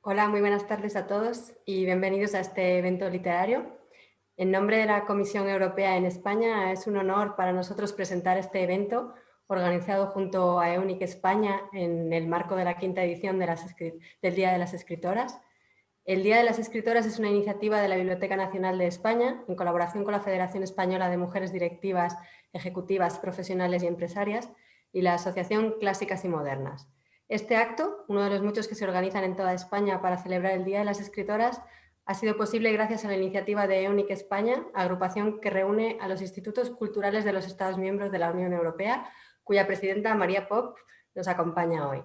Hola, muy buenas tardes a todos y bienvenidos a este evento literario. En nombre de la Comisión Europea en España, es un honor para nosotros presentar este evento organizado junto a EUNIC España en el marco de la quinta edición del Día de las Escritoras. El Día de las Escritoras es una iniciativa de la Biblioteca Nacional de España en colaboración con la Federación Española de Mujeres Directivas, Ejecutivas, Profesionales y Empresarias y la Asociación Clásicas y Modernas. Este acto, uno de los muchos que se organizan en toda España para celebrar el Día de las Escritoras, ha sido posible gracias a la iniciativa de EUNIC España, agrupación que reúne a los institutos culturales de los Estados miembros de la Unión Europea, cuya presidenta María Pop nos acompaña hoy.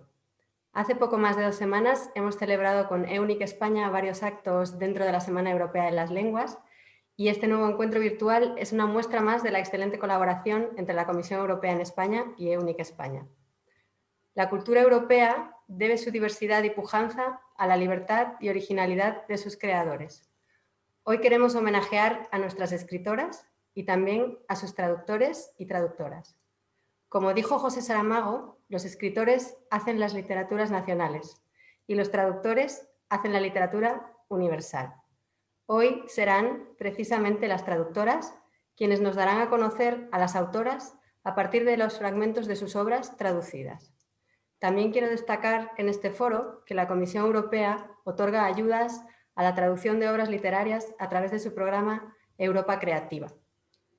Hace poco más de 2 semanas hemos celebrado con EUNIC España varios actos dentro de la Semana Europea de las Lenguas y este nuevo encuentro virtual es una muestra más de la excelente colaboración entre la Comisión Europea en España y EUNIC España. La cultura europea debe su diversidad y pujanza a la libertad y originalidad de sus creadores. Hoy queremos homenajear a nuestras escritoras y también a sus traductores y traductoras. Como dijo José Saramago, los escritores hacen las literaturas nacionales y los traductores hacen la literatura universal. Hoy serán precisamente las traductoras quienes nos darán a conocer a las autoras a partir de los fragmentos de sus obras traducidas. También quiero destacar en este foro que la Comisión Europea otorga ayudas a la traducción de obras literarias a través de su programa Europa Creativa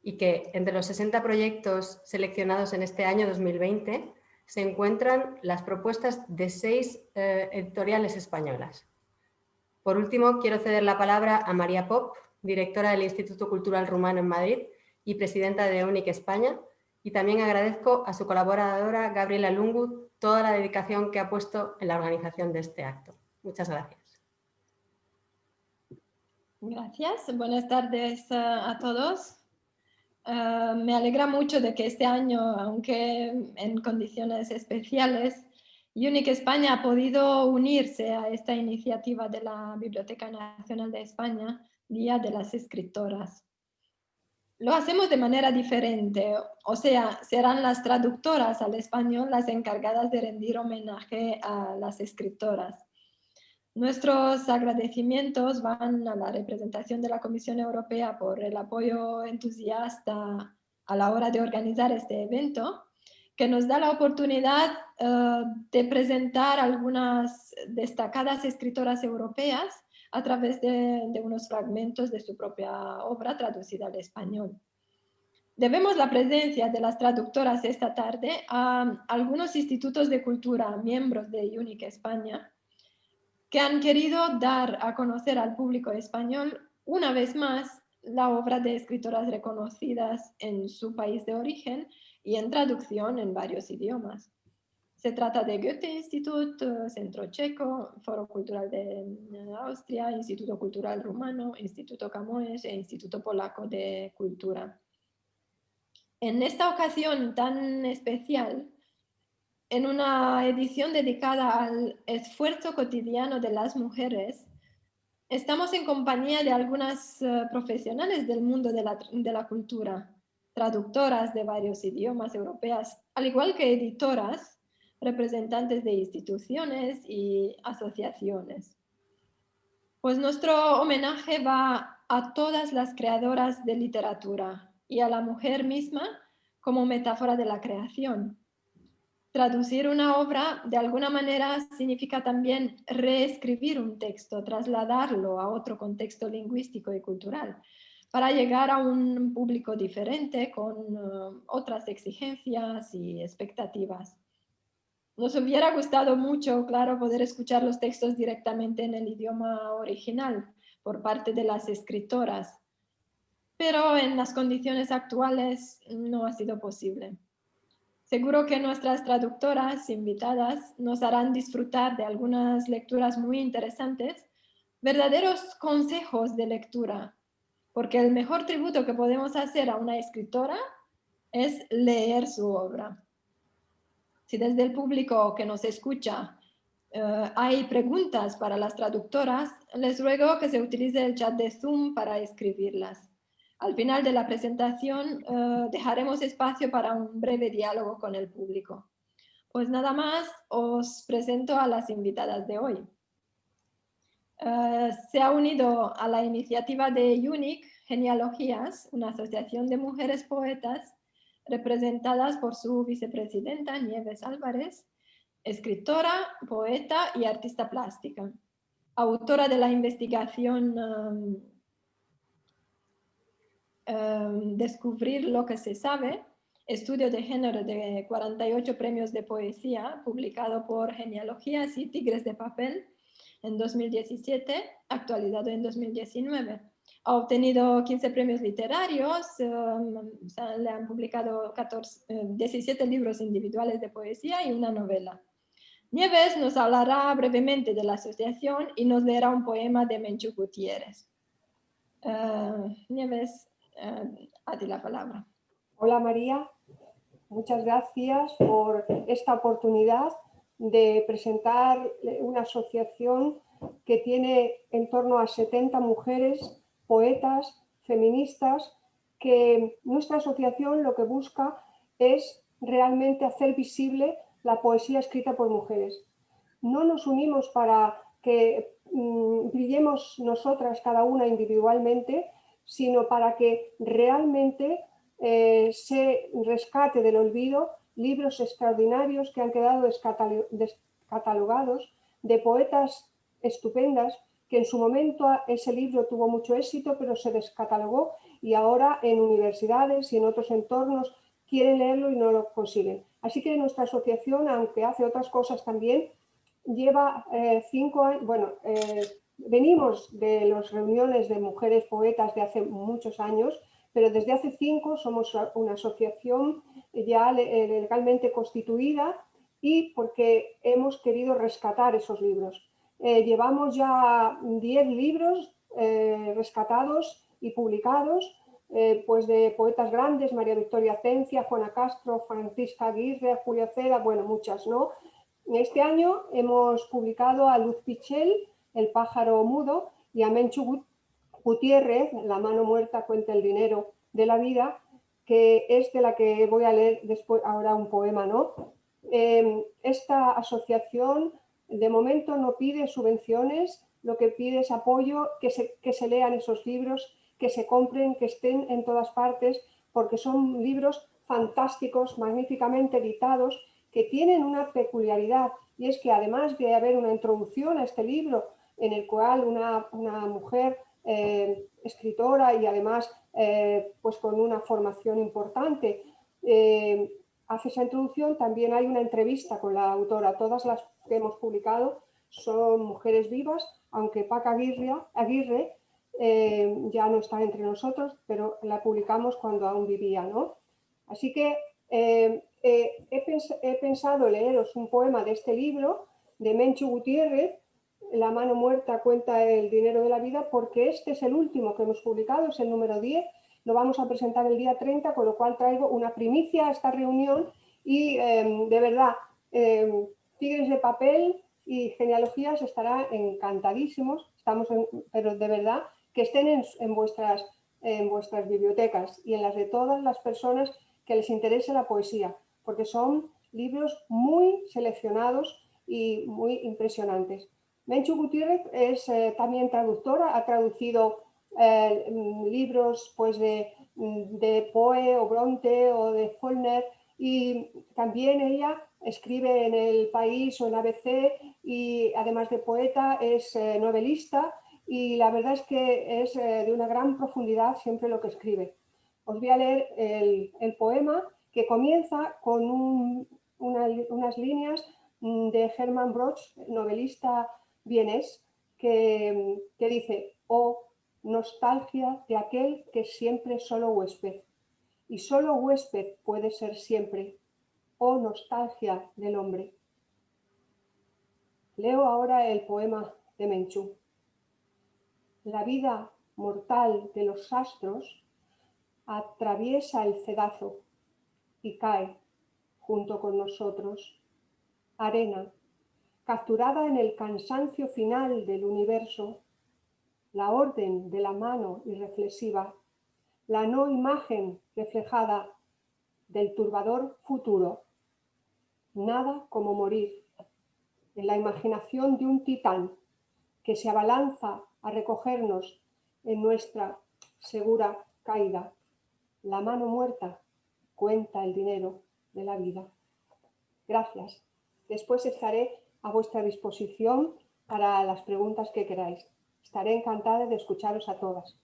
y que entre los 60 proyectos seleccionados en este año 2020 se encuentran las propuestas de 6 editoriales españolas. Por último, quiero ceder la palabra a María Pop, directora del Instituto Cultural Rumano en Madrid y presidenta de EUNIC España, y también agradezco a su colaboradora Gabriela Lungu toda la dedicación que ha puesto en la organización de este acto. Muchas gracias. Gracias, buenas tardes a todos. Me alegra mucho de que este año, aunque en condiciones especiales, EUNIC España ha podido unirse a esta iniciativa de la Biblioteca Nacional de España, Día de las Escritoras. Lo hacemos de manera diferente, o sea, serán las traductoras al español las encargadas de rendir homenaje a las escritoras. Nuestros agradecimientos van a la representación de la Comisión Europea por el apoyo entusiasta a la hora de organizar este evento, que nos da la oportunidad de presentar algunas destacadas escritoras europeas a través de unos fragmentos de su propia obra traducida al español. Debemos la presencia de las traductoras esta tarde a algunos institutos de cultura, miembros de EUNIC España, que han querido dar a conocer al público español una vez más la obra de escritoras reconocidas en su país de origen y en traducción en varios idiomas. Se trata de Goethe-Institut, Centro Checo, Foro Cultural de Austria, Instituto Cultural Rumano, Instituto Camões e Instituto Polaco de Cultura. En esta ocasión tan especial, en una edición dedicada al esfuerzo cotidiano de las mujeres, estamos en compañía de algunas profesionales del mundo de la cultura, traductoras de varios idiomas europeas, al igual que editoras, representantes de instituciones y asociaciones. Pues nuestro homenaje va a todas las creadoras de literatura y a la mujer misma como metáfora de la creación. Traducir una obra de alguna manera significa también reescribir un texto, trasladarlo a otro contexto lingüístico y cultural para llegar a un público diferente con otras exigencias y expectativas. Nos hubiera gustado mucho, claro, poder escuchar los textos directamente en el idioma original por parte de las escritoras, pero en las condiciones actuales no ha sido posible. Seguro que nuestras traductoras invitadas nos harán disfrutar de algunas lecturas muy interesantes, verdaderos consejos de lectura, porque el mejor tributo que podemos hacer a una escritora es leer su obra. Si desde el público que nos escucha hay preguntas para las traductoras, les ruego que se utilice el chat de Zoom para escribirlas. Al final de la presentación dejaremos espacio para un breve diálogo con el público. Pues nada más, os presento a las invitadas de hoy. Se ha unido a la iniciativa de UNIC Genealogías, una asociación de mujeres poetas representadas por su vicepresidenta Nieves Álvarez, escritora, poeta y artista plástica, autora de la investigación Descubrir lo que se sabe, estudio de género de 48 premios de poesía, publicado por Genealogías y Tigres de Papel en 2017, actualizado en 2019. Ha obtenido 15 premios literarios, le han publicado 17 libros individuales de poesía y una novela. Nieves nos hablará brevemente de la asociación y nos leerá un poema de Menchú Gutiérrez. Nieves, a ti la palabra. Hola María, muchas gracias por esta oportunidad de presentar una asociación que tiene en torno a 70 mujeres, poetas, feministas, que nuestra asociación lo que busca es realmente hacer visible la poesía escrita por mujeres. No nos unimos para que brillemos nosotras cada una individualmente, sino para que realmente se rescate del olvido libros extraordinarios que han quedado descatalogados de poetas estupendas que en su momento ese libro tuvo mucho éxito, pero se descatalogó y ahora en universidades y en otros entornos quieren leerlo y no lo consiguen. Así que nuestra asociación, aunque hace otras cosas también, lleva 5 años, venimos de las reuniones de mujeres poetas de hace muchos años, pero desde hace 5 somos una asociación ya legalmente constituida y porque hemos querido rescatar esos libros. Llevamos ya 10 libros rescatados y publicados, pues de poetas grandes, María Victoria Cencia, Juana Castro, Francisca Aguirre, Julia Ceda, bueno, muchas, ¿no? Este año hemos publicado a Luz Pichel, El pájaro mudo, y a Menchú Gutiérrez, La mano muerta cuenta el dinero de la vida, que es de la que voy a leer después ahora un poema, ¿no? Esta asociación de momento no pide subvenciones, lo que pide es apoyo, que se lean esos libros, que se compren, que estén en todas partes, porque son libros fantásticos, magníficamente editados, que tienen una peculiaridad, y es que además de haber una introducción a este libro en el cual una mujer escritora y además pues con una formación importante hace esa introducción, también hay una entrevista con la autora. Todas las que hemos publicado son mujeres vivas, aunque Paca Aguirre ya no está entre nosotros, pero la publicamos cuando aún vivía, ¿no? Así que he pensado leeros un poema de este libro de Menchú Gutiérrez, La mano muerta cuenta el dinero de la vida, porque este es el último que hemos publicado, es el número 10, lo vamos a presentar el día 30, con lo cual traigo una primicia a esta reunión y de verdad, Tigres de Papel y Genealogías estará encantadísimos, pero de verdad que estén en vuestras bibliotecas y en las de todas las personas que les interese la poesía, porque son libros muy seleccionados y muy impresionantes. Menchú Gutiérrez es también traductora, ha traducido libros pues, de Poe o Bronte o de Faulkner, y también ella escribe en El País o en ABC y además de poeta es novelista, y la verdad es que es de una gran profundidad siempre lo que escribe. Os voy a leer el poema que comienza con unas líneas de Hermann Broch, novelista vienés, que dice: oh, nostalgia de aquel que es siempre solo huésped, y solo huésped puede ser siempre, oh nostalgia del hombre. Leo ahora el poema de Menchú. La vida mortal de los astros atraviesa el cedazo y cae junto con nosotros. Arena, capturada en el cansancio final del universo, la orden de la mano irreflexiva, la no imagen reflejada del turbador futuro. Nada como morir en la imaginación de un titán que se abalanza a recogernos en nuestra segura caída. La mano muerta cuenta el dinero de la vida. Gracias. Después estaré a vuestra disposición para las preguntas que queráis. Estaré encantada de escucharos a todas.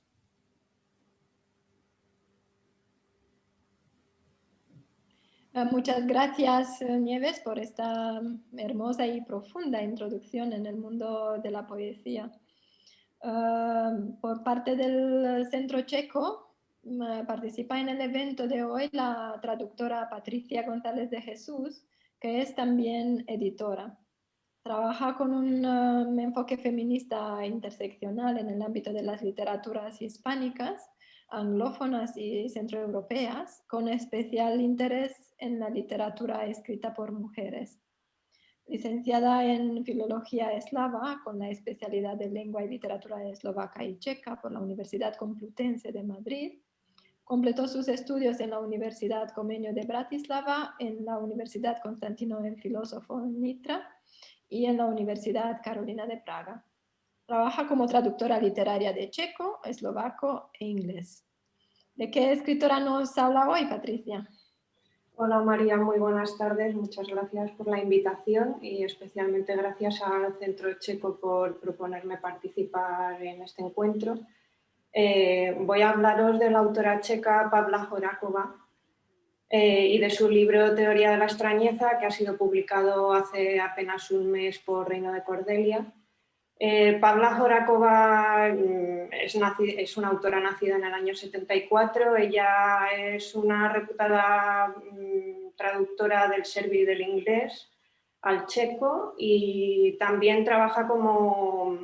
Muchas gracias, Nieves, por esta hermosa y profunda introducción en el mundo de la poesía. Por parte del Centro Checo, participa en el evento de hoy la traductora Patricia González de Jesús, que es también editora. Trabaja con un enfoque feminista interseccional en el ámbito de las literaturas hispánicas, anglófonas y centroeuropeas, con especial interés en la literatura escrita por mujeres. Licenciada en Filología Eslava, con la especialidad de Lengua y Literatura Eslovaca y Checa por la Universidad Complutense de Madrid. Completó sus estudios en la Universidad Comenius de Bratislava, en la Universidad Constantino el Filósofo Nitra y en la Universidad Carolina de Praga. Trabaja como traductora literaria de checo, eslovaco e inglés. ¿De qué escritora nos habla hoy, Patricia? Hola María, muy buenas tardes. Muchas gracias por la invitación y especialmente gracias al Centro Checo por proponerme participar en este encuentro. Voy a hablaros de la autora checa Pavla Horáková y de su libro Teoría de la extrañeza, que ha sido publicado hace apenas un mes por Reino de Cordelia. Pavla Horáková es una autora nacida en el año 74. Ella es una reputada traductora del serbio y del inglés al checo y también trabaja como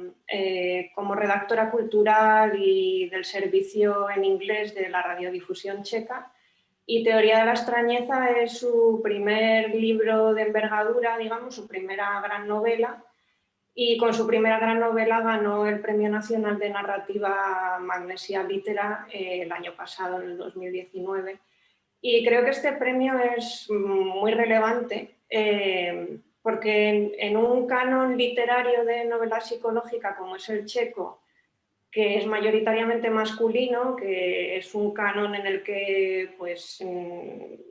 redactora cultural y del servicio en inglés de la radiodifusión checa. Y Teoría de la extrañeza es su primer libro de envergadura, digamos, su primera gran novela. Y con su primera gran novela ganó el Premio Nacional de Narrativa Magnesia Litera el año pasado, en el 2019. Y creo que este premio es muy relevante porque en un canon literario de novela psicológica como es el checo, que es mayoritariamente masculino, que es un canon en el que pues,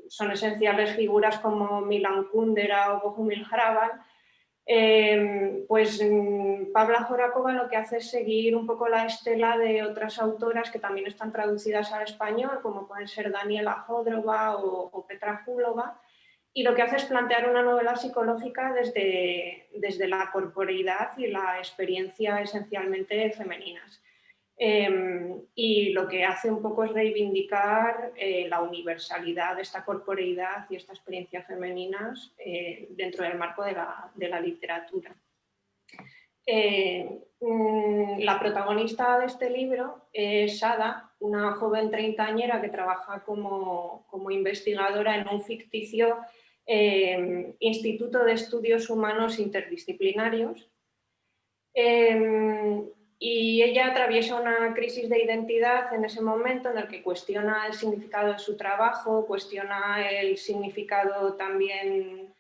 son esenciales figuras como Milan Kundera o Bohumil Hrabal, pues Pavla Horáková lo que hace es seguir un poco la estela de otras autoras que también están traducidas al español, como pueden ser Daniela Jodrova o Petra Hulova, y lo que hace es plantear una novela psicológica desde la corporeidad y la experiencia esencialmente femeninas. Y lo que hace un poco es reivindicar la universalidad de esta corporeidad y esta experiencia femeninas dentro del marco de la literatura. La protagonista de este libro es Ada, una joven treintañera que trabaja como investigadora en un ficticio Instituto de Estudios Humanos Interdisciplinarios. Y ella atraviesa una crisis de identidad en ese momento en el que cuestiona el significado de su trabajo, cuestiona el significado también,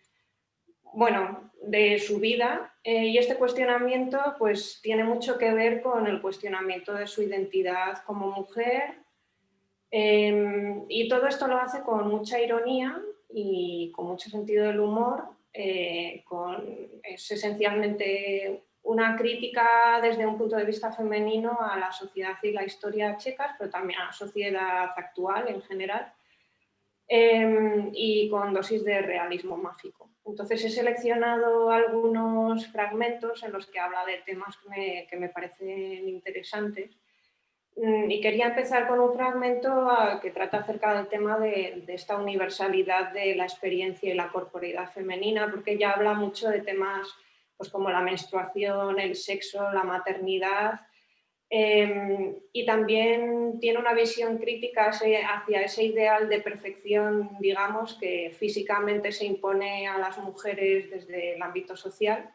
bueno, de su vida, y este cuestionamiento pues tiene mucho que ver con el cuestionamiento de su identidad como mujer, y todo esto lo hace con mucha ironía y con mucho sentido del humor, es esencialmente una crítica desde un punto de vista femenino a la sociedad y la historia checas, pero también a la sociedad actual en general, y con dosis de realismo mágico. Entonces he seleccionado algunos fragmentos en los que habla de temas que me parecen interesantes. Y quería empezar con un fragmento que trata acerca del tema de esta universalidad de la experiencia y la corporeidad femenina, porque ella habla mucho de temas pues, como la menstruación, el sexo, la maternidad, y también tiene una visión crítica hacia ese ideal de perfección, digamos, que físicamente se impone a las mujeres desde el ámbito social.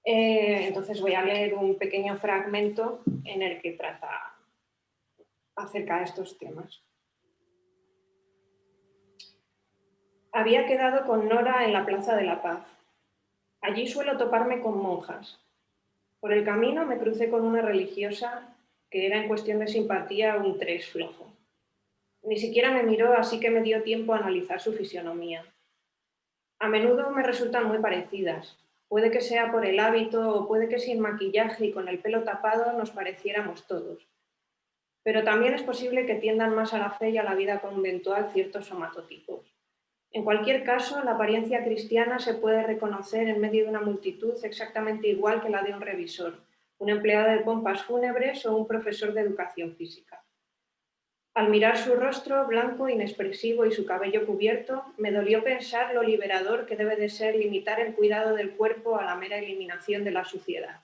Entonces voy a leer un pequeño fragmento en el que trata acerca de estos temas. Había quedado con Nora en la Plaza de la Paz. Allí suelo toparme con monjas. Por el camino me crucé con una religiosa que era en cuestión de simpatía un 3 flojo. Ni siquiera me miró, así que me dio tiempo a analizar su fisionomía. A menudo me resultan muy parecidas. Puede que sea por el hábito o puede que sin maquillaje y con el pelo tapado nos pareciéramos todos. Pero también es posible que tiendan más a la fe y a la vida conventual ciertos somatotipos. En cualquier caso, la apariencia cristiana se puede reconocer en medio de una multitud exactamente igual que la de un revisor, un empleado de pompas fúnebres o un profesor de educación física. Al mirar su rostro blanco, inexpresivo y su cabello cubierto, me dolió pensar lo liberador que debe de ser limitar el cuidado del cuerpo a la mera eliminación de la suciedad.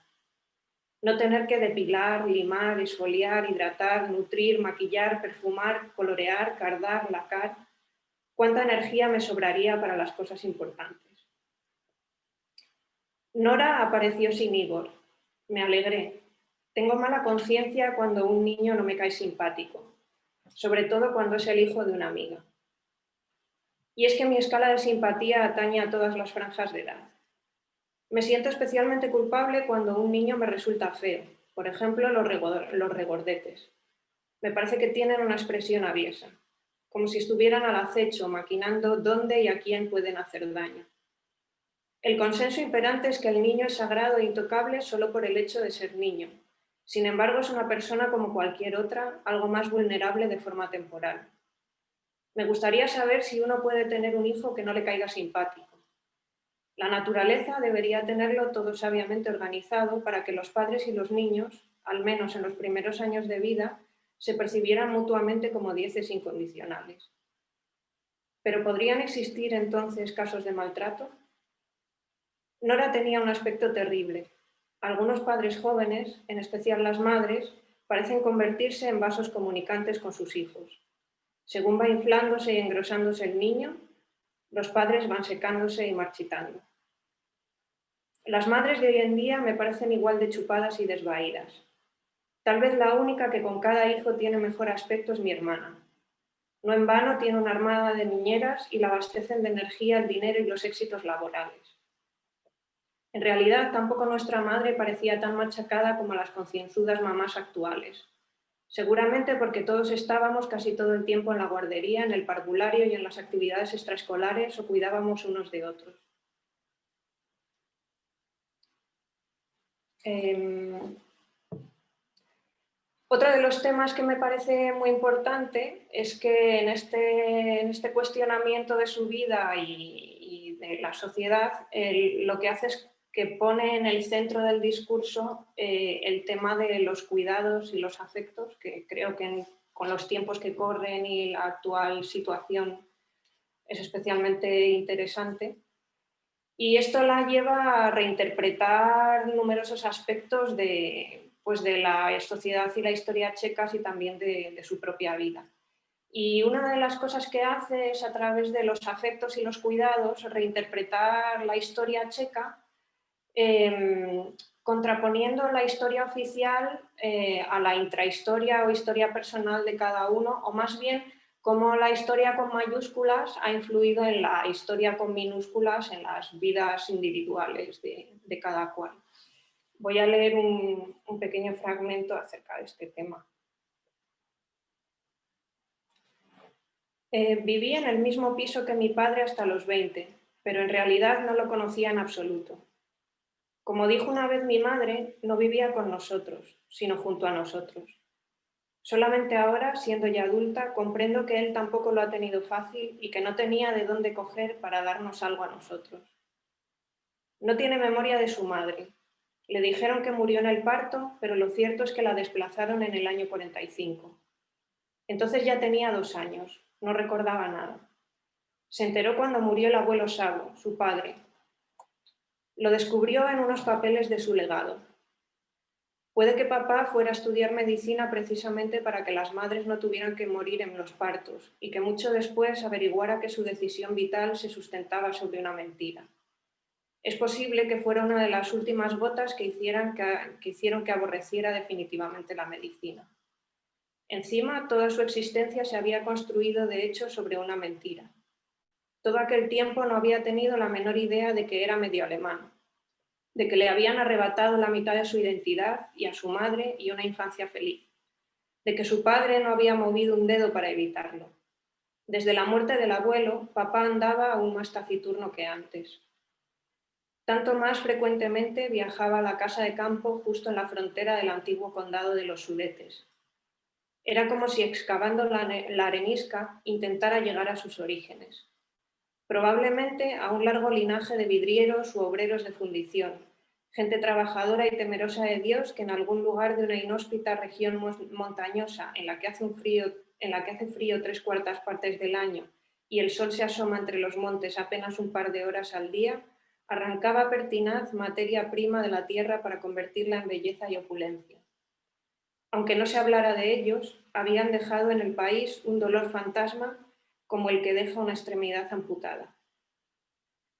No tener que depilar, limar, exfoliar, hidratar, nutrir, maquillar, perfumar, colorear, cardar, lacar. ¿Cuánta energía me sobraría para las cosas importantes? Nora apareció sin Igor. Me alegré. Tengo mala conciencia cuando un niño no me cae simpático, sobre todo cuando es el hijo de una amiga. Y es que mi escala de simpatía atañe a todas las franjas de edad. Me siento especialmente culpable cuando un niño me resulta feo, por ejemplo, los regordetes. Me parece que tienen una expresión aviesa, como si estuvieran al acecho, maquinando dónde y a quién pueden hacer daño. El consenso imperante es que el niño es sagrado e intocable solo por el hecho de ser niño. Sin embargo, es una persona como cualquier otra, algo más vulnerable de forma temporal. Me gustaría saber si uno puede tener un hijo que no le caiga simpático. La naturaleza debería tenerlo todo sabiamente organizado para que los padres y los niños, al menos en los primeros años de vida, se percibieran mutuamente como dieces incondicionales. ¿Pero podrían existir entonces casos de maltrato? Nora tenía un aspecto terrible. Algunos padres jóvenes, en especial las madres, parecen convertirse en vasos comunicantes con sus hijos. Según va inflándose y engrosándose el niño, los padres van secándose y marchitando. Las madres de hoy en día me parecen igual de chupadas y desvaídas. Tal vez la única que con cada hijo tiene mejor aspecto es mi hermana. No en vano tiene una armada de niñeras y la abastecen de energía, el dinero y los éxitos laborales. En realidad, tampoco nuestra madre parecía tan machacada como las concienzudas mamás actuales. Seguramente porque todos estábamos casi todo el tiempo en la guardería, en el parvulario y en las actividades extraescolares o cuidábamos unos de otros. Otro de los temas que me parece muy importante es que en este cuestionamiento de su vida y de la sociedad, lo que hace es que pone en el centro del discurso el tema de los cuidados y los afectos, que creo que con los tiempos que corren y la actual situación es especialmente interesante. Y esto la lleva a reinterpretar numerosos aspectos de la sociedad y la historia checas y también de su propia vida. Y una de las cosas que hace es, a través de los afectos y los cuidados, reinterpretar la historia checa, contraponiendo la historia oficial a la intrahistoria o historia personal de cada uno, o más bien cómo la historia con mayúsculas ha influido en la historia con minúsculas en las vidas individuales de cada cual. Voy a leer un pequeño fragmento acerca de este tema. Viví en el mismo piso que mi padre hasta los 20, pero en realidad no lo conocía en absoluto. Como dijo una vez mi madre, no vivía con nosotros, sino junto a nosotros. Solamente ahora, siendo ya adulta, comprendo que él tampoco lo ha tenido fácil y que no tenía de dónde coger para darnos algo a nosotros. No tiene memoria de su madre. Le dijeron que murió en el parto, pero lo cierto es que la desplazaron en el año 45. Entonces ya tenía 2 años, no recordaba nada. Se enteró cuando murió el abuelo Sabo, su padre. Lo descubrió en unos papeles de su legado. Puede que papá fuera a estudiar medicina precisamente para que las madres no tuvieran que morir en los partos y que mucho después averiguara que su decisión vital se sustentaba sobre una mentira. Es posible que fuera una de las últimas gotas que hicieron que aborreciera definitivamente la medicina. Encima, toda su existencia se había construido de hecho sobre una mentira. Todo aquel tiempo no había tenido la menor idea de que era medio alemán. de que le habían arrebatado la mitad de su identidad y a su madre y una infancia feliz, de que su padre no había movido un dedo para evitarlo. Desde la muerte del abuelo, papá andaba aún más taciturno que antes. Tanto más frecuentemente viajaba a la casa de campo justo en la frontera del antiguo condado de los Sudetes. Era como si excavando la arenisca intentara llegar a sus orígenes. Probablemente a un largo linaje de vidrieros u obreros de fundición, gente trabajadora y temerosa de Dios que en algún lugar de una inhóspita región montañosa en la que hace frío 3/4 partes del año y el sol se asoma entre los montes apenas un par de horas al día, arrancaba pertinaz materia prima de la tierra para convertirla en belleza y opulencia. Aunque no se hablara de ellos, habían dejado en el país un dolor fantasma como el que deja una extremidad amputada.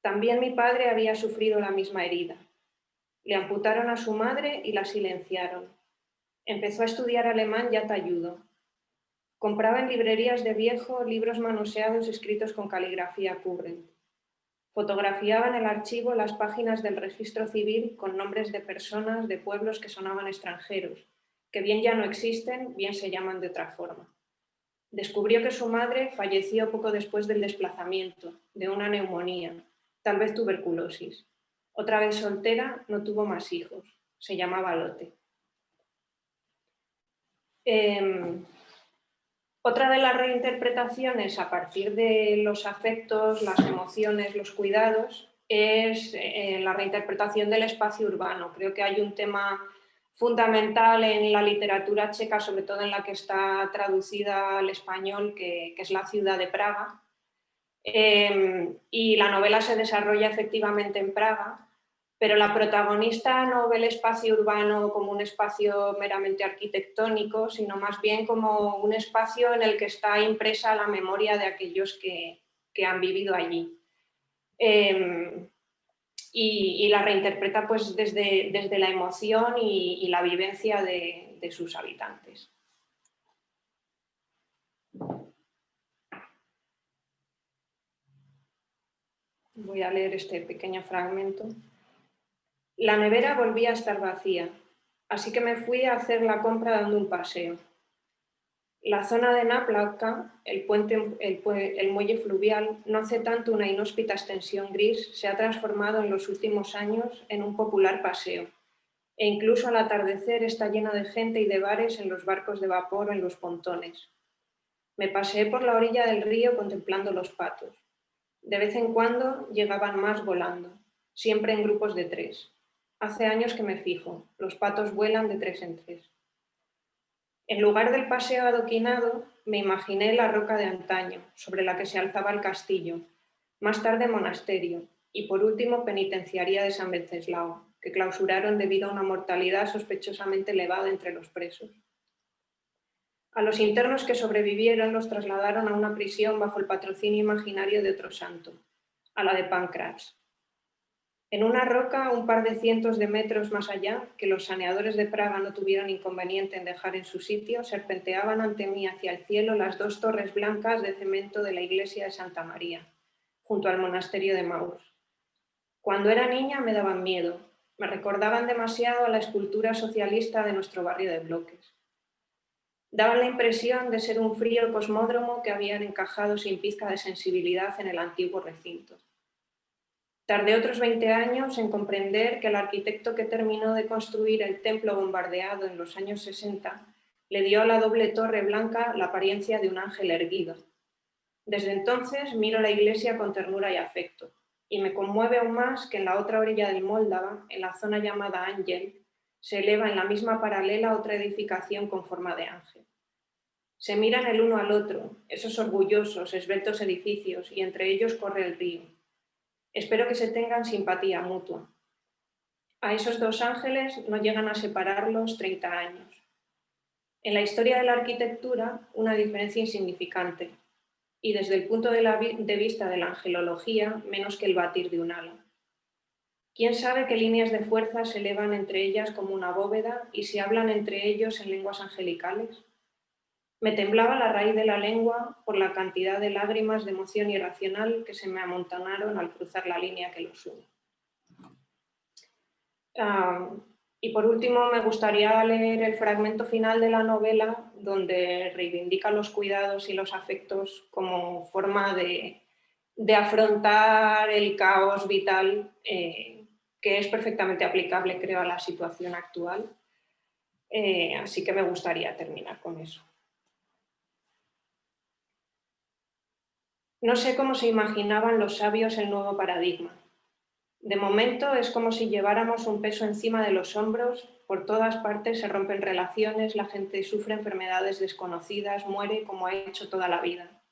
También mi padre había sufrido la misma herida. Le amputaron a su madre y la silenciaron. Empezó a estudiar alemán ya talludo. Compraba en librerías de viejo libros manoseados escritos con caligrafía current. Fotografiaba en el archivo las páginas del registro civil con nombres de personas de pueblos que sonaban extranjeros, que bien ya no existen, bien se llaman de otra forma. Descubrió que su madre falleció poco después del desplazamiento, de una neumonía, tal vez tuberculosis. Otra vez soltera, no tuvo más hijos. Se llamaba Lotte. Otra de las reinterpretaciones a partir de los afectos, las emociones, los cuidados, es la reinterpretación del espacio urbano. Creo que hay un tema fundamental en la literatura checa, sobre todo en la que está traducida al español, que es la ciudad de Praga. Y la novela se desarrolla efectivamente en Praga, pero la protagonista no ve el espacio urbano como un espacio meramente arquitectónico, sino más bien como un espacio en el que está impresa la memoria de aquellos que han vivido allí. Y la reinterpreta pues, desde la emoción y la vivencia de sus habitantes. Voy a leer este pequeño fragmento. La nevera volvía a estar vacía, así que me fui a hacer la compra dando un paseo. La zona de Naplavka, el muelle fluvial, no hace tanto una inhóspita extensión gris, se ha transformado en los últimos años en un popular paseo, e incluso al atardecer está llena de gente y de bares en los barcos de vapor o en los pontones. Me paseé por la orilla del río contemplando los patos. De vez en cuando llegaban más volando, siempre en grupos de 3. Hace años que me fijo, los patos vuelan de 3 en 3. En lugar del paseo adoquinado, me imaginé la roca de antaño, sobre la que se alzaba el castillo, más tarde monasterio, y por último penitenciaría de San Venceslao, que clausuraron debido a una mortalidad sospechosamente elevada entre los presos. A los internos que sobrevivieron los trasladaron a una prisión bajo el patrocinio imaginario de otro santo, a la de Pancrats. En una roca, un par de cientos de metros más allá, que los saneadores de Praga no tuvieron inconveniente en dejar en su sitio, serpenteaban ante mí hacia el cielo las 2 torres blancas de cemento de la iglesia de Santa María, junto al monasterio de Maurs. Cuando era niña me daban miedo, me recordaban demasiado a la escultura socialista de nuestro barrio de bloques. Daban la impresión de ser un frío cosmódromo que habían encajado sin pizca de sensibilidad en el antiguo recinto. Tardé otros 20 años en comprender que el arquitecto que terminó de construir el templo bombardeado en los años 60 le dio a la doble torre blanca la apariencia de un ángel erguido. Desde entonces miro la iglesia con ternura y afecto, y me conmueve aún más que en la otra orilla del Moldava, en la zona llamada Ángel, se eleva en la misma paralela otra edificación con forma de ángel. Se miran el uno al otro, esos orgullosos, esbeltos edificios, y entre ellos corre el río. Espero que se tengan simpatía mutua. A esos 2 ángeles no llegan a separarlos 30 años. En la historia de la arquitectura, una diferencia insignificante, y desde el punto de vista de la angelología, menos que el batir de un ala. ¿Quién sabe qué líneas de fuerza se elevan entre ellas como una bóveda y se hablan entre ellos en lenguas angelicales? Me temblaba la raíz de la lengua por la cantidad de lágrimas de emoción irracional que se me amontonaron al cruzar la línea que los une. Y por último, me gustaría leer el fragmento final de la novela donde reivindica los cuidados y los afectos como forma de afrontar el caos vital que es perfectamente aplicable, creo, a la situación actual. Así que me gustaría terminar con eso. No sé cómo se imaginaban los sabios el nuevo paradigma. De momento es como si lleváramos un peso encima de los hombros, por todas partes se rompen relaciones, la gente sufre enfermedades desconocidas, muere como ha hecho toda la vida.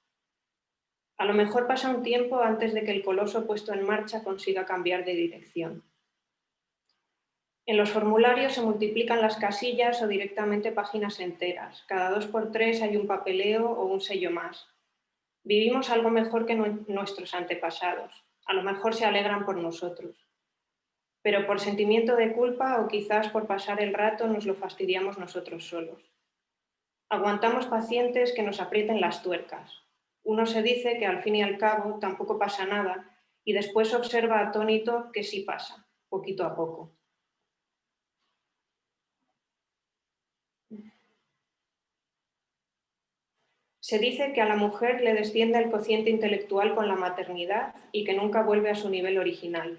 A lo mejor pasa un tiempo antes de que el coloso puesto en marcha consiga cambiar de dirección. En los formularios se multiplican las casillas o directamente páginas enteras. Cada 2 por 3 hay un papeleo o un sello más. Vivimos algo mejor que nuestros antepasados. A lo mejor se alegran por nosotros. Pero por sentimiento de culpa o quizás por pasar el rato nos lo fastidiamos nosotros solos. Aguantamos pacientes que nos aprieten las tuercas. Uno se dice que al fin y al cabo tampoco pasa nada y después observa atónito que sí pasa, poquito a poco. Se dice que a la mujer le desciende el cociente intelectual con la maternidad y que nunca vuelve a su nivel original,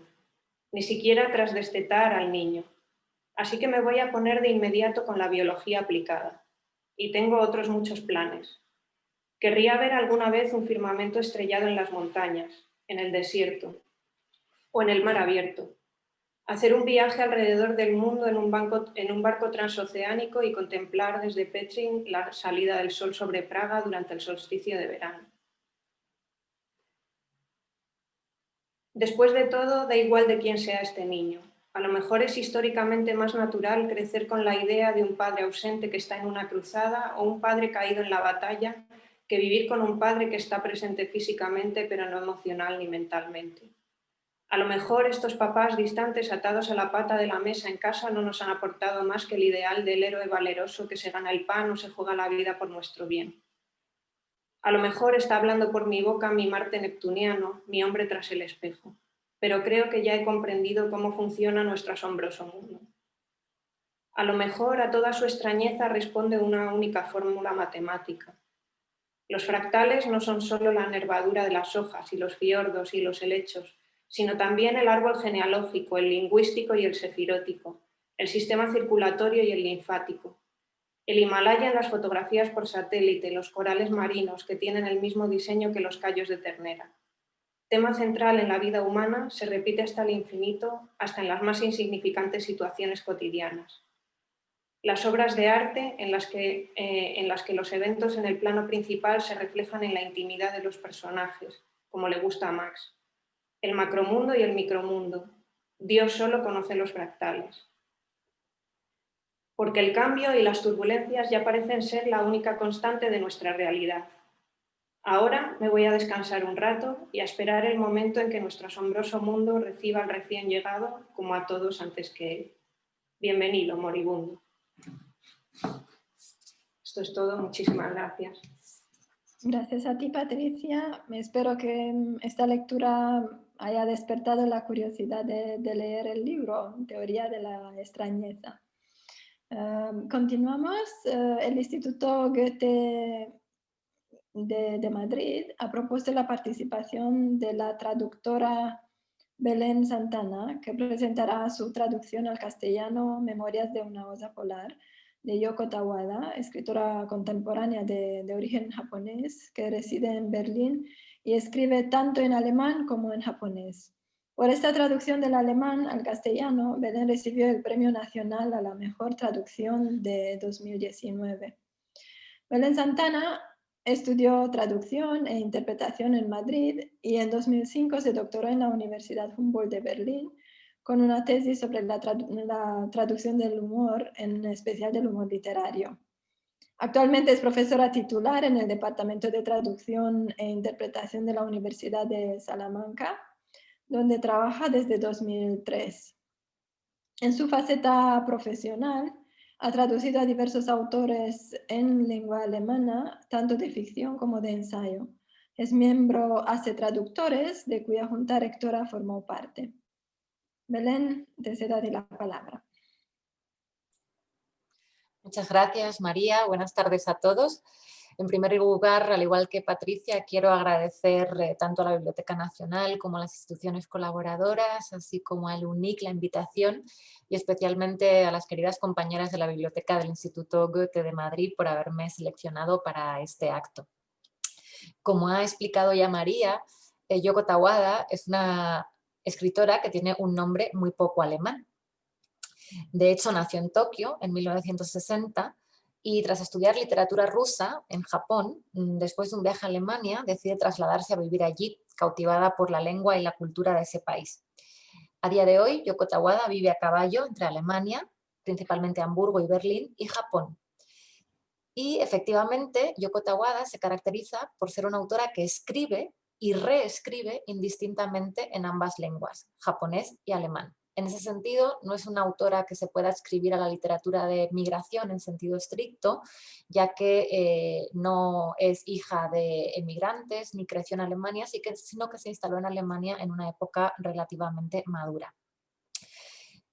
ni siquiera tras destetar al niño. Así que me voy a poner de inmediato con la biología aplicada. Y tengo otros muchos planes. Querría ver alguna vez un firmamento estrellado en las montañas, en el desierto o en el mar abierto. Hacer un viaje alrededor del mundo en un barco transoceánico y contemplar desde Petrin la salida del sol sobre Praga durante el solsticio de verano. Después de todo, da igual de quién sea este niño. A lo mejor es históricamente más natural crecer con la idea de un padre ausente que está en una cruzada o un padre caído en la batalla que vivir con un padre que está presente físicamente pero no emocional ni mentalmente. A lo mejor estos papás distantes atados a la pata de la mesa en casa no nos han aportado más que el ideal del héroe valeroso que se gana el pan o se juega la vida por nuestro bien. A lo mejor está hablando por mi boca mi Marte neptuniano, mi hombre tras el espejo, pero creo que ya he comprendido cómo funciona nuestro asombroso mundo. A lo mejor a toda su extrañeza responde una única fórmula matemática. Los fractales no son solo la nervadura de las hojas y los fiordos y los helechos, sino también el árbol genealógico, el lingüístico y el sefirótico, el sistema circulatorio y el linfático, el Himalaya en las fotografías por satélite, los corales marinos que tienen el mismo diseño que los callos de ternera. Tema central en la vida humana, se repite hasta el infinito, hasta en las más insignificantes situaciones cotidianas. Las obras de arte en las que los eventos en el plano principal se reflejan en la intimidad de los personajes, como le gusta a Max. El macromundo y el micromundo. Dios solo conoce los fractales. Porque el cambio y las turbulencias ya parecen ser la única constante de nuestra realidad. Ahora me voy a descansar un rato y a esperar el momento en que nuestro asombroso mundo reciba al recién llegado como a todos antes que él. Bienvenido, moribundo. Esto es todo. Muchísimas gracias. Gracias a ti, Patricia. Espero que esta lectura haya despertado la curiosidad de leer el libro, Teoría de la extrañeza. Continuamos. El Instituto Goethe de Madrid ha propuesto la participación de la traductora Belén Santana, que presentará su traducción al castellano Memorias de una osa polar, de Yoko Tawada, escritora contemporánea de origen japonés que reside en Berlín y escribe tanto en alemán como en japonés. Por esta traducción del alemán al castellano, Belén recibió el Premio Nacional a la Mejor Traducción de 2019. Belén Santana estudió traducción e interpretación en Madrid y en 2005 se doctoró en la Universidad Humboldt de Berlín con una tesis sobre la traducción del humor, en especial del humor literario. Actualmente es profesora titular en el Departamento de Traducción e Interpretación de la Universidad de Salamanca, donde trabaja desde 2003. En su faceta profesional, ha traducido a diversos autores en lengua alemana, tanto de ficción como de ensayo. Es miembro ACE Traductores, de cuya junta rectora formó parte. Belén, te daré la palabra. Muchas gracias, María. Buenas tardes a todos. En primer lugar, al igual que Patricia, quiero agradecer tanto a la Biblioteca Nacional como a las instituciones colaboradoras, así como al UNIC la invitación y especialmente a las queridas compañeras de la Biblioteca del Instituto Goethe de Madrid por haberme seleccionado para este acto. Como ha explicado ya María, Yoko Tawada es una escritora que tiene un nombre muy poco alemán. De hecho, nació en Tokio en 1960 y tras estudiar literatura rusa en Japón, después de un viaje a Alemania, decide trasladarse a vivir allí, cautivada por la lengua y la cultura de ese país. A día de hoy, Yoko Tawada vive a caballo entre Alemania, principalmente Hamburgo y Berlín, y Japón. Y efectivamente, Yoko Tawada se caracteriza por ser una autora que escribe y reescribe indistintamente en ambas lenguas, japonés y alemán. En ese sentido, no es una autora que se pueda adscribir a la literatura de migración en sentido estricto, ya que no es hija de emigrantes ni creció en Alemania, sino que se instaló en Alemania en una época relativamente madura.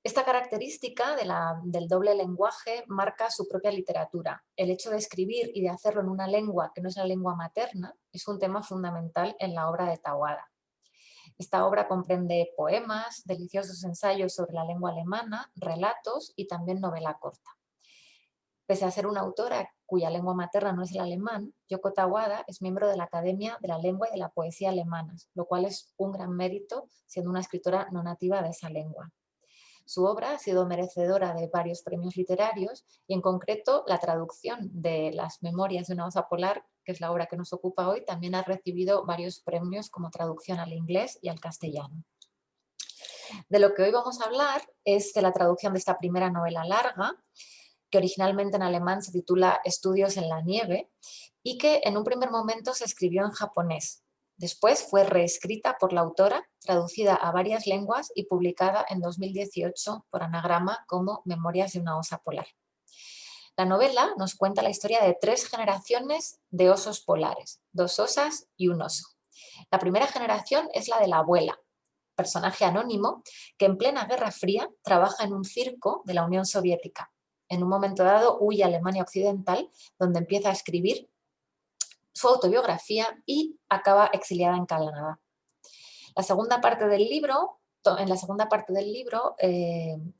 Esta característica del doble lenguaje marca su propia literatura. El hecho de escribir y de hacerlo en una lengua que no es la lengua materna es un tema fundamental en la obra de Tawada. Esta obra comprende poemas, deliciosos ensayos sobre la lengua alemana, relatos y también novela corta. Pese a ser una autora cuya lengua materna no es el alemán, Yoko Tawada es miembro de la Academia de la Lengua y de la Poesía alemanas, lo cual es un gran mérito siendo una escritora no nativa de esa lengua. Su obra ha sido merecedora de varios premios literarios y en concreto la traducción de las Memorias de una osa polar, que es la obra que nos ocupa hoy, también ha recibido varios premios como traducción al inglés y al castellano. De lo que hoy vamos a hablar es de la traducción de esta primera novela larga, que originalmente en alemán se titula Estudios en la nieve y que en un primer momento se escribió en japonés. Después fue reescrita por la autora, traducida a varias lenguas y publicada en 2018 por Anagrama como Memorias de una osa polar. La novela nos cuenta la historia de 3 generaciones de osos polares, 2 osas y un oso. La primera generación es la de la abuela, personaje anónimo que en plena Guerra Fría trabaja en un circo de la Unión Soviética. En un momento dado huye a Alemania Occidental, donde empieza a escribir su autobiografía y acaba exiliada en Canadá. En la segunda parte del libro,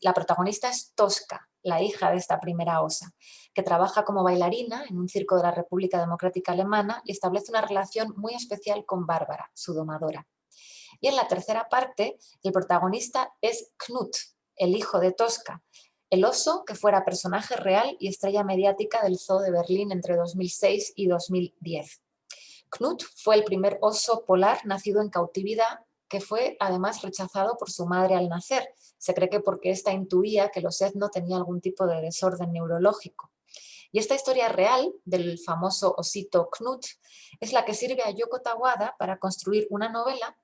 la protagonista es Tosca, la hija de esta primera osa, que trabaja como bailarina en un circo de la República Democrática Alemana y establece una relación muy especial con Bárbara, su domadora. Y en la tercera parte, el protagonista es Knut, el hijo de Tosca, el oso que fuera personaje real y estrella mediática del Zoo de Berlín entre 2006 y 2010. Knut fue el primer oso polar nacido en cautividad que fue además rechazado por su madre al nacer. Se cree que porque ésta intuía que el osedno tenía algún tipo de desorden neurológico. Y esta historia real del famoso osito Knut es la que sirve a Yoko Tawada para construir una novela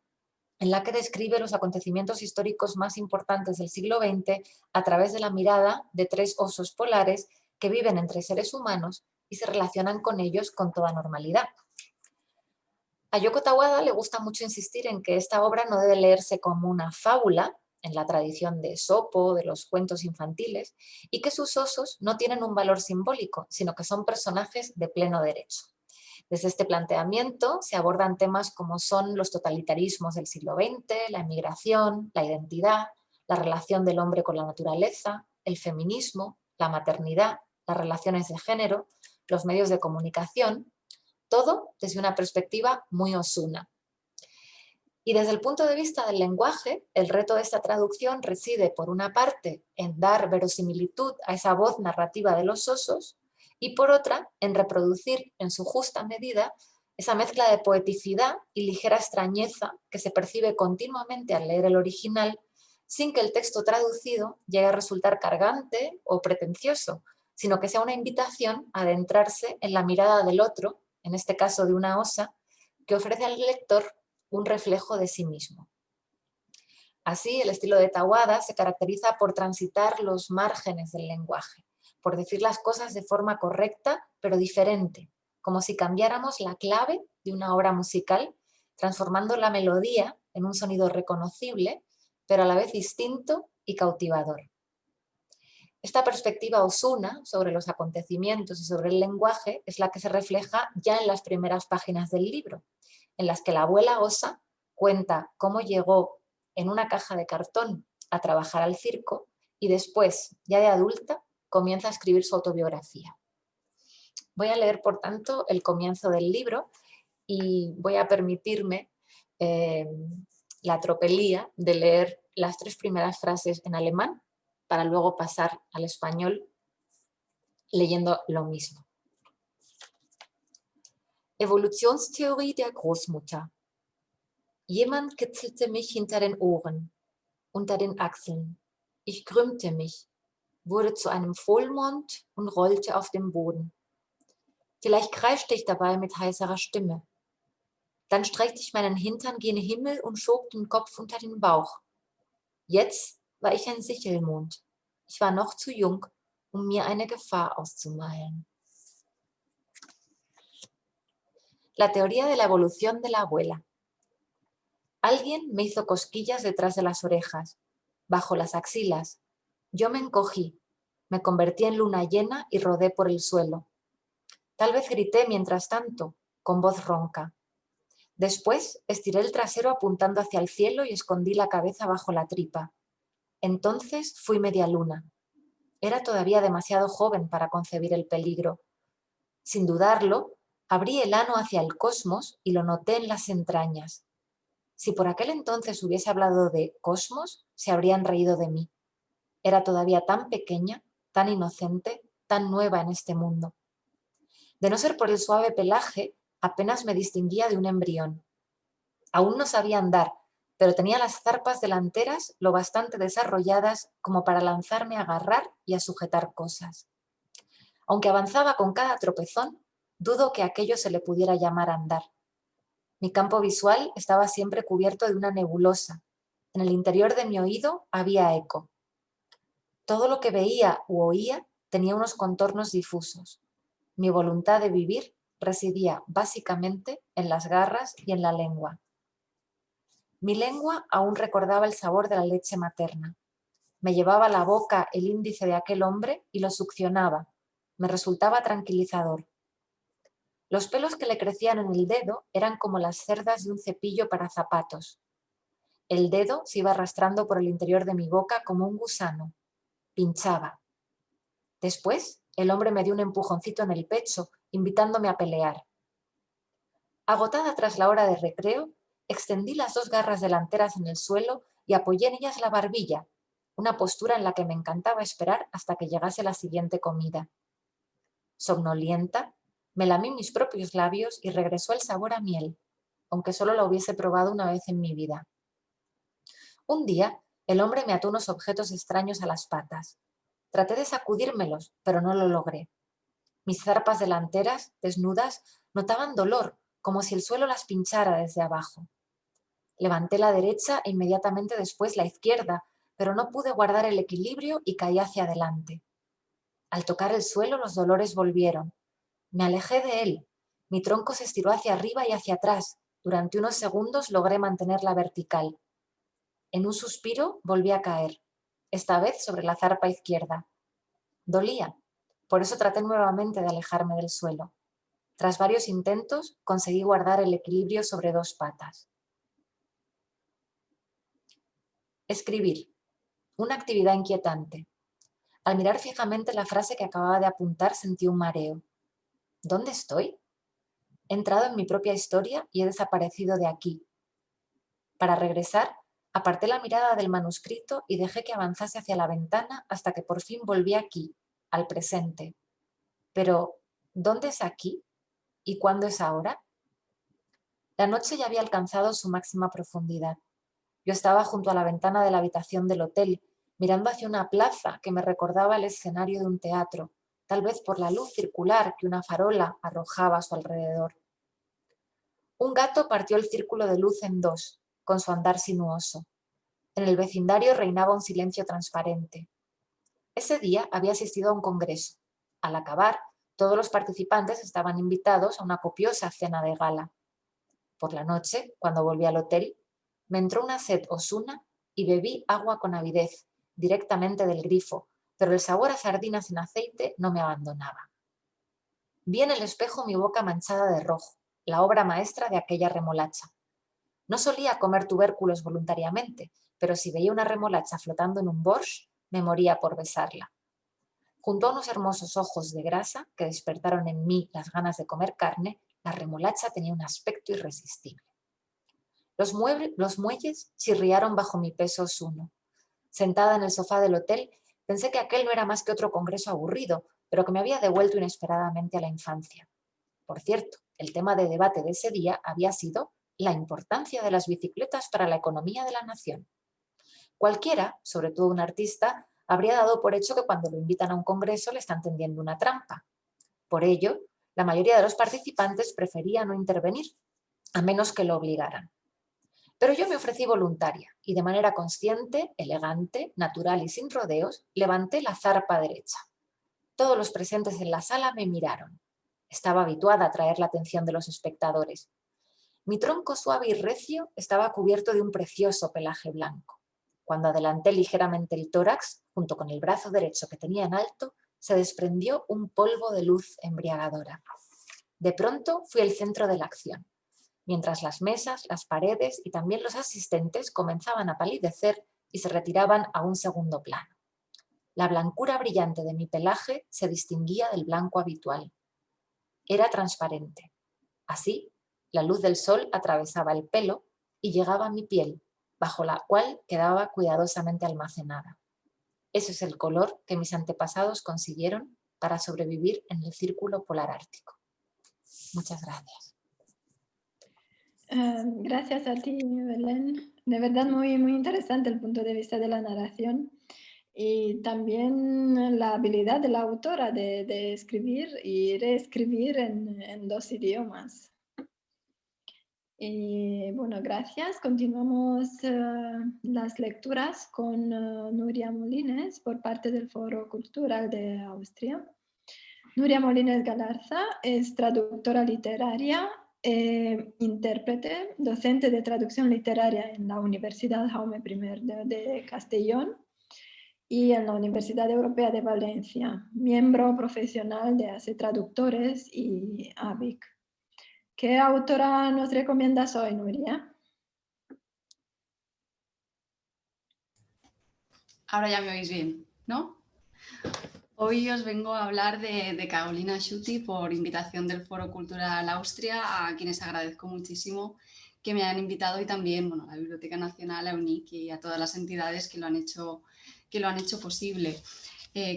en la que describe los acontecimientos históricos más importantes del siglo XX a través de la mirada de 3 osos polares que viven entre seres humanos y se relacionan con ellos con toda normalidad. A Yoko Tawada le gusta mucho insistir en que esta obra no debe leerse como una fábula, en la tradición de Esopo, de los cuentos infantiles, y que sus osos no tienen un valor simbólico, sino que son personajes de pleno derecho. Desde este planteamiento se abordan temas como son los totalitarismos del siglo XX, la emigración, la identidad, la relación del hombre con la naturaleza, el feminismo, la maternidad, las relaciones de género, los medios de comunicación, todo desde una perspectiva muy osuna. Y desde el punto de vista del lenguaje, el reto de esta traducción reside, por una parte, en dar verosimilitud a esa voz narrativa de los osos y, por otra, en reproducir en su justa medida esa mezcla de poeticidad y ligera extrañeza que se percibe continuamente al leer el original, sin que el texto traducido llegue a resultar cargante o pretencioso, sino que sea una invitación a adentrarse en la mirada del otro, en este caso de una osa, que ofrece al lector un reflejo de sí mismo. Así, el estilo de Tawada se caracteriza por transitar los márgenes del lenguaje, por decir las cosas de forma correcta, pero diferente, como si cambiáramos la clave de una obra musical, transformando la melodía en un sonido reconocible, pero a la vez distinto y cautivador. Esta perspectiva osuna sobre los acontecimientos y sobre el lenguaje es la que se refleja ya en las primeras páginas del libro, en las que la abuela Osa cuenta cómo llegó en una caja de cartón a trabajar al circo y después, ya de adulta, comienza a escribir su autobiografía. Voy a leer, por tanto, el comienzo del libro y voy a permitirme la tropelía de leer las 3 primeras frases en alemán para luego pasar al español leyendo lo mismo. Evolutionstheorie der Großmutter. Jemand kitzelte mich hinter den Ohren, unter den Achseln. Ich krümmte mich, wurde zu einem Vollmond und rollte auf dem Boden. Vielleicht kreischte ich dabei mit heiserer Stimme. Dann streckte ich meinen Hintern gen Himmel und schob den Kopf unter den Bauch. Jetzt war ich ein Sichelmond. Ich war noch zu jung, um mir eine Gefahr auszumalen. La teoría de la evolución de la abuela. Alguien me hizo cosquillas detrás de las orejas, bajo las axilas. Yo me encogí, me convertí en luna llena y rodé por el suelo. Tal vez grité mientras tanto, con voz ronca. Después estiré el trasero apuntando hacia el cielo y escondí la cabeza bajo la tripa. Entonces fui media luna. Era todavía demasiado joven para concebir el peligro. Sin dudarlo, abrí el ano hacia el cosmos y lo noté en las entrañas. Si por aquel entonces hubiese hablado de cosmos, se habrían reído de mí. Era todavía tan pequeña, tan inocente, tan nueva en este mundo. De no ser por el suave pelaje, apenas me distinguía de un embrión. Aún no sabía andar, pero tenía las zarpas delanteras lo bastante desarrolladas como para lanzarme a agarrar y a sujetar cosas. Aunque avanzaba con cada tropezón, dudo que aquello se le pudiera llamar andar. Mi campo visual estaba siempre cubierto de una nebulosa. En el interior de mi oído había eco. Todo lo que veía u oía tenía unos contornos difusos. Mi voluntad de vivir residía básicamente en las garras y en la lengua. Mi lengua aún recordaba el sabor de la leche materna. Me llevaba a la boca el índice de aquel hombre y lo succionaba. Me resultaba tranquilizador. Los pelos que le crecían en el dedo eran como las cerdas de un cepillo para zapatos. El dedo se iba arrastrando por el interior de mi boca como un gusano. Pinchaba. Después, el hombre me dio un empujoncito en el pecho, invitándome a pelear. Agotada tras la hora de recreo, extendí las 2 garras delanteras en el suelo y apoyé en ellas la barbilla, una postura en la que me encantaba esperar hasta que llegase la siguiente comida. Somnolienta, me lamí mis propios labios y regresó el sabor a miel, aunque solo la hubiese probado una vez en mi vida. Un día, el hombre me ató unos objetos extraños a las patas. Traté de sacudírmelos, pero no lo logré. Mis zarpas delanteras, desnudas, notaban dolor, como si el suelo las pinchara desde abajo. Levanté la derecha e inmediatamente después la izquierda, pero no pude guardar el equilibrio y caí hacia adelante. Al tocar el suelo, los dolores volvieron. Me alejé de él. Mi tronco se estiró hacia arriba y hacia atrás. Durante unos segundos logré mantenerla vertical. En un suspiro volví a caer, esta vez sobre la zarpa izquierda. Dolía, por eso traté nuevamente de alejarme del suelo. Tras varios intentos, conseguí guardar el equilibrio sobre 2 patas. Escribir. Una actividad inquietante. Al mirar fijamente la frase que acababa de apuntar, sentí un mareo. ¿Dónde estoy? He entrado en mi propia historia y he desaparecido de aquí. Para regresar, aparté la mirada del manuscrito y dejé que avanzase hacia la ventana hasta que por fin volví aquí, al presente. Pero, ¿dónde es aquí? ¿Y cuándo es ahora? La noche ya había alcanzado su máxima profundidad. Yo estaba junto a la ventana de la habitación del hotel, mirando hacia una plaza que me recordaba el escenario de un teatro, tal vez por la luz circular que una farola arrojaba a su alrededor. Un gato partió el círculo de luz en 2, con su andar sinuoso. En el vecindario reinaba un silencio transparente. Ese día había asistido a un congreso. Al acabar, todos los participantes estaban invitados a una copiosa cena de gala. Por la noche, cuando volví al hotel, me entró una sed osuna y bebí agua con avidez, directamente del grifo, pero el sabor a sardinas en aceite no me abandonaba. Vi en el espejo mi boca manchada de rojo, la obra maestra de aquella remolacha. No solía comer tubérculos voluntariamente, pero si veía una remolacha flotando en un borscht, me moría por besarla. Junto a unos hermosos ojos de grasa que despertaron en mí las ganas de comer carne, la remolacha tenía un aspecto irresistible. Los muelles chirriaron bajo mi peso osuno. Sentada en el sofá del hotel, pensé que aquel no era más que otro congreso aburrido, pero que me había devuelto inesperadamente a la infancia. Por cierto, el tema de debate de ese día había sido la importancia de las bicicletas para la economía de la nación. Cualquiera, sobre todo un artista, habría dado por hecho que cuando lo invitan a un congreso le están tendiendo una trampa. Por ello, la mayoría de los participantes prefería no intervenir, a menos que lo obligaran. Pero yo me ofrecí voluntaria y de manera consciente, elegante, natural y sin rodeos, levanté la zarpa derecha. Todos los presentes en la sala me miraron. Estaba habituada a atraer la atención de los espectadores. Mi tronco suave y recio estaba cubierto de un precioso pelaje blanco. Cuando adelanté ligeramente el tórax, junto con el brazo derecho que tenía en alto, se desprendió un polvo de luz embriagadora. De pronto fui el centro de la acción, mientras las mesas, las paredes y también los asistentes comenzaban a palidecer y se retiraban a un segundo plano. La blancura brillante de mi pelaje se distinguía del blanco habitual. Era transparente. Así, la luz del sol atravesaba el pelo y llegaba a mi piel, bajo la cual quedaba cuidadosamente almacenada. Ese es el color que mis antepasados consiguieron para sobrevivir en el círculo polar ártico. Muchas gracias. Gracias a ti, Belén. De verdad muy, muy interesante el punto de vista de la narración y también la habilidad de la autora de escribir y reescribir en 2 idiomas. Y bueno, gracias. Continuamos las lecturas con Nuria Molines por parte del Foro Cultural de Austria. Nuria Molines Galarza es traductora literaria, intérprete, docente de traducción literaria en la Universidad Jaume I de Castellón y en la Universidad Europea de Valencia, miembro profesional de ASE Traductores y ABIC. ¿Qué autora nos recomiendas hoy, Nuria? Ahora ya me oís bien, ¿no? Hoy os vengo a hablar de Carolina Schutti por invitación del Foro Cultural Austria, a quienes agradezco muchísimo que me hayan invitado y también a la Biblioteca Nacional, a UNIC y a todas las entidades que lo han hecho posible.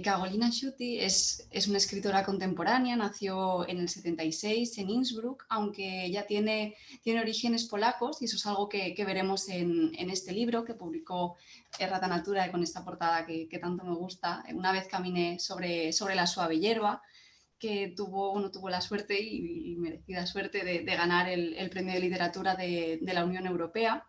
Carolina Schutti es una escritora contemporánea, nació en el 76 en Innsbruck, aunque ella tiene orígenes polacos y eso es algo que veremos en este libro que publicó Errata Natura con esta portada que tanto me gusta. Una vez caminé sobre la suave hierba, que tuvo la suerte y merecida suerte de ganar el premio de literatura de la Unión Europea.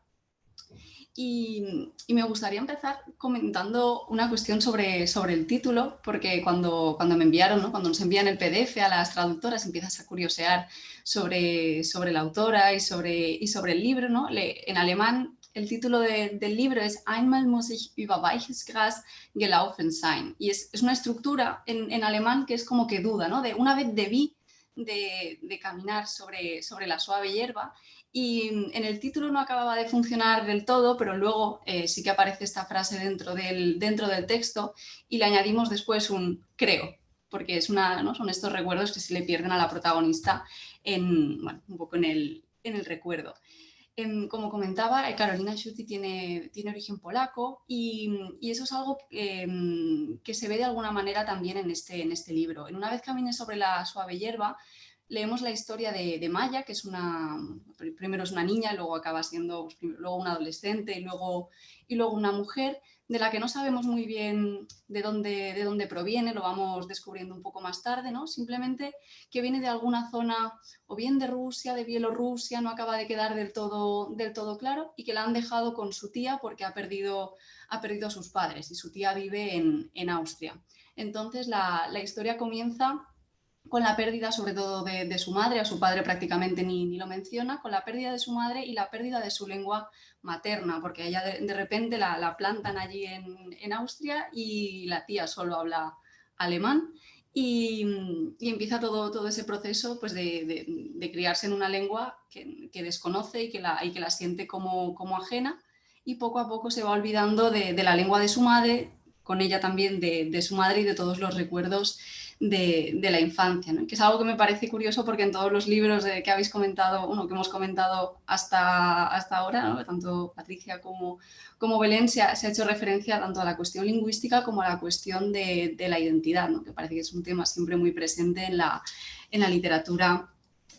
Y me gustaría empezar comentando una cuestión sobre el título, porque cuando me enviaron, ¿no? Cuando nos envían el PDF a las traductoras, empiezas a curiosear sobre la autora y sobre el libro, ¿no? En alemán, el título del libro es Einmal muss ich über weiches Gras gelaufen sein. Y es una estructura en alemán que es como que duda, ¿no? De una vez debí de caminar sobre la suave hierba. Y en el título no acababa de funcionar del todo, pero luego sí que aparece esta frase dentro del texto y le añadimos después un creo, porque ¿no? Son estos recuerdos que se le pierden a la protagonista un poco en el recuerdo. Como comentaba, Carolina Schutti tiene origen polaco y eso es algo que se ve de alguna manera también en este libro. En Una vez caminé sobre la suave hierba, leemos la historia de Maya, que primero es una niña, luego acaba siendo luego una adolescente y luego una mujer, de la que no sabemos muy bien de dónde proviene, lo vamos descubriendo un poco más tarde, ¿no? Simplemente que viene de alguna zona, o bien de Rusia, de Bielorrusia, no acaba de quedar del todo claro, y que la han dejado con su tía porque ha perdido a sus padres y su tía vive en Austria. Entonces la historia comienza con la pérdida sobre todo de su madre, a su padre prácticamente ni lo menciona, con la pérdida de su madre y la pérdida de su lengua materna, porque ella de repente la plantan allí en Austria y la tía solo habla alemán y empieza todo ese proceso pues, de criarse en una lengua que desconoce y que la siente como ajena, y poco a poco se va olvidando de la lengua de su madre, con ella también de su madre y de todos los recuerdos de la infancia, ¿no? Que es algo que me parece curioso porque en todos los libros que habéis comentado, que hemos comentado hasta ahora, ¿no? Tanto Patricia como Belén, se ha hecho referencia tanto a la cuestión lingüística como a la cuestión de la identidad, ¿no? Que parece que es un tema siempre muy presente en la literatura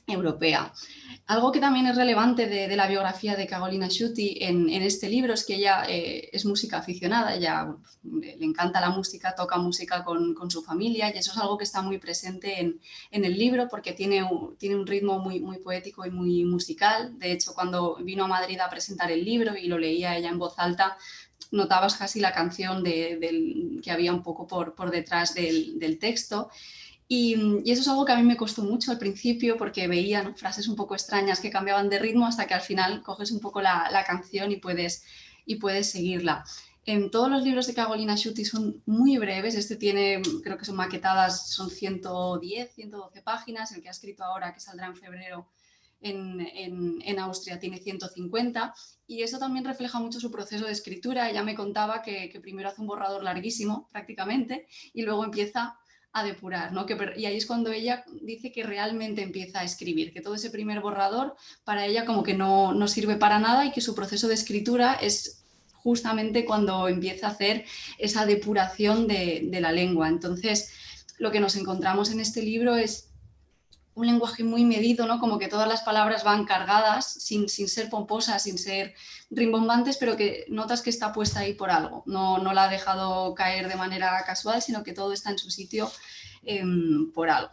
europea. Algo que también es relevante de la biografía de Karolina Schutti en este libro es que ella es música aficionada, ella le encanta la música, toca música con su familia, y eso es algo que está muy presente en el libro porque tiene un ritmo muy poético y muy musical. De hecho, cuando vino a Madrid a presentar el libro y lo leía ella en voz alta, notabas casi la canción que había un poco por detrás del texto. Y eso es algo que a mí me costó mucho al principio porque veía, ¿no?, frases un poco extrañas que cambiaban de ritmo hasta que al final coges un poco la canción y puedes seguirla. En todos los libros de Karolina Schutti son muy breves. Este tiene, creo que son maquetadas, son 110, 112 páginas. El que ha escrito ahora, que saldrá en febrero en Austria, tiene 150. Y eso también refleja mucho su proceso de escritura. Ella me contaba que primero hace un borrador larguísimo, prácticamente, y luego empieza a depurar, ¿no? Y ahí es cuando ella dice que realmente empieza a escribir, que todo ese primer borrador para ella como que no sirve para nada y que su proceso de escritura es justamente cuando empieza a hacer esa depuración de la lengua. Entonces, lo que nos encontramos en este libro es un lenguaje muy medido, ¿no? Como que todas las palabras van cargadas, sin ser pomposas, sin ser rimbombantes, pero que notas que está puesta ahí por algo. No la ha dejado caer de manera casual, sino que todo está en su sitio por algo.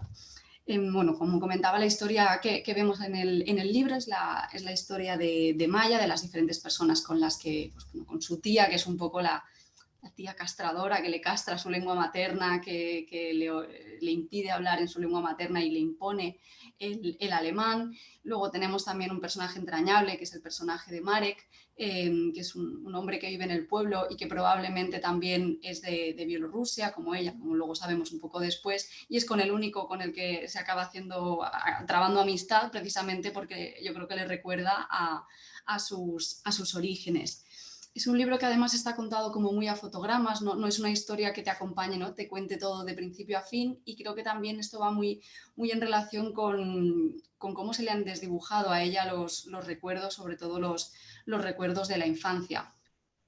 Bueno, como comentaba, la historia que vemos en el libro es la historia de Maya, de las diferentes personas con las que, pues, con su tía, que es un poco la tía castradora, que le castra su lengua materna, que le impide hablar en su lengua materna y le impone el alemán. Luego tenemos también un personaje entrañable, que es el personaje de Marek, que es un hombre que vive en el pueblo y que probablemente también es de Bielorrusia, como ella, como luego sabemos un poco después, y es con el único con el que se acaba trabando amistad, precisamente porque yo creo que le recuerda a sus orígenes. Es un libro que además está contado como muy a fotogramas, no es una historia que te acompañe, ¿no?, te cuente todo de principio a fin, y creo que también esto va muy en relación con cómo se le han desdibujado a ella los recuerdos, sobre todo los recuerdos de la infancia.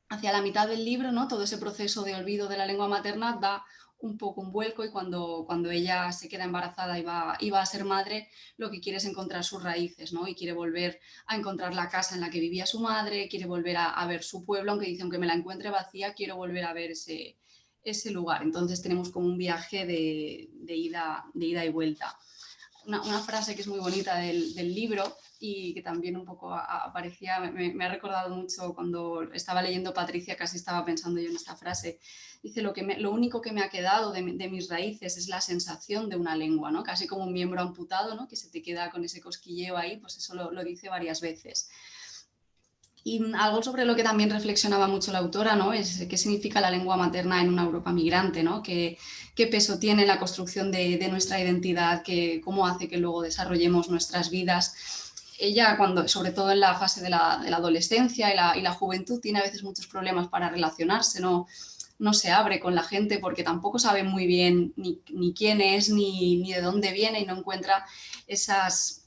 Hacia la mitad del libro, ¿no?, todo ese proceso de olvido de la lengua materna da un poco un vuelco, y cuando ella se queda embarazada y va a ser madre, lo que quiere es encontrar sus raíces, ¿no? Y quiere volver a encontrar la casa en la que vivía su madre, quiere volver a ver su pueblo, aunque dice, aunque me la encuentre vacía, quiero volver a ver ese lugar. Entonces tenemos como un viaje de ida y vuelta. Una frase que es muy bonita del libro y que también un poco aparecía, me ha recordado mucho cuando estaba leyendo Patricia, casi estaba pensando yo en esta frase. Dice, lo único que me ha quedado de mis raíces es la sensación de una lengua, ¿no? Casi como un miembro amputado, ¿no?, que se te queda con ese cosquilleo ahí, pues eso lo dice varias veces. Y algo sobre lo que también reflexionaba mucho la autora, ¿no?, es qué significa la lengua materna en una Europa migrante, ¿no? ¿Qué peso tiene en la construcción de nuestra identidad? ¿Cómo hace que luego desarrollemos nuestras vidas? Ella, sobre todo en la fase de la adolescencia y la juventud, tiene a veces muchos problemas para relacionarse, no se abre con la gente porque tampoco sabe muy bien ni quién es ni de dónde viene, y no encuentra esas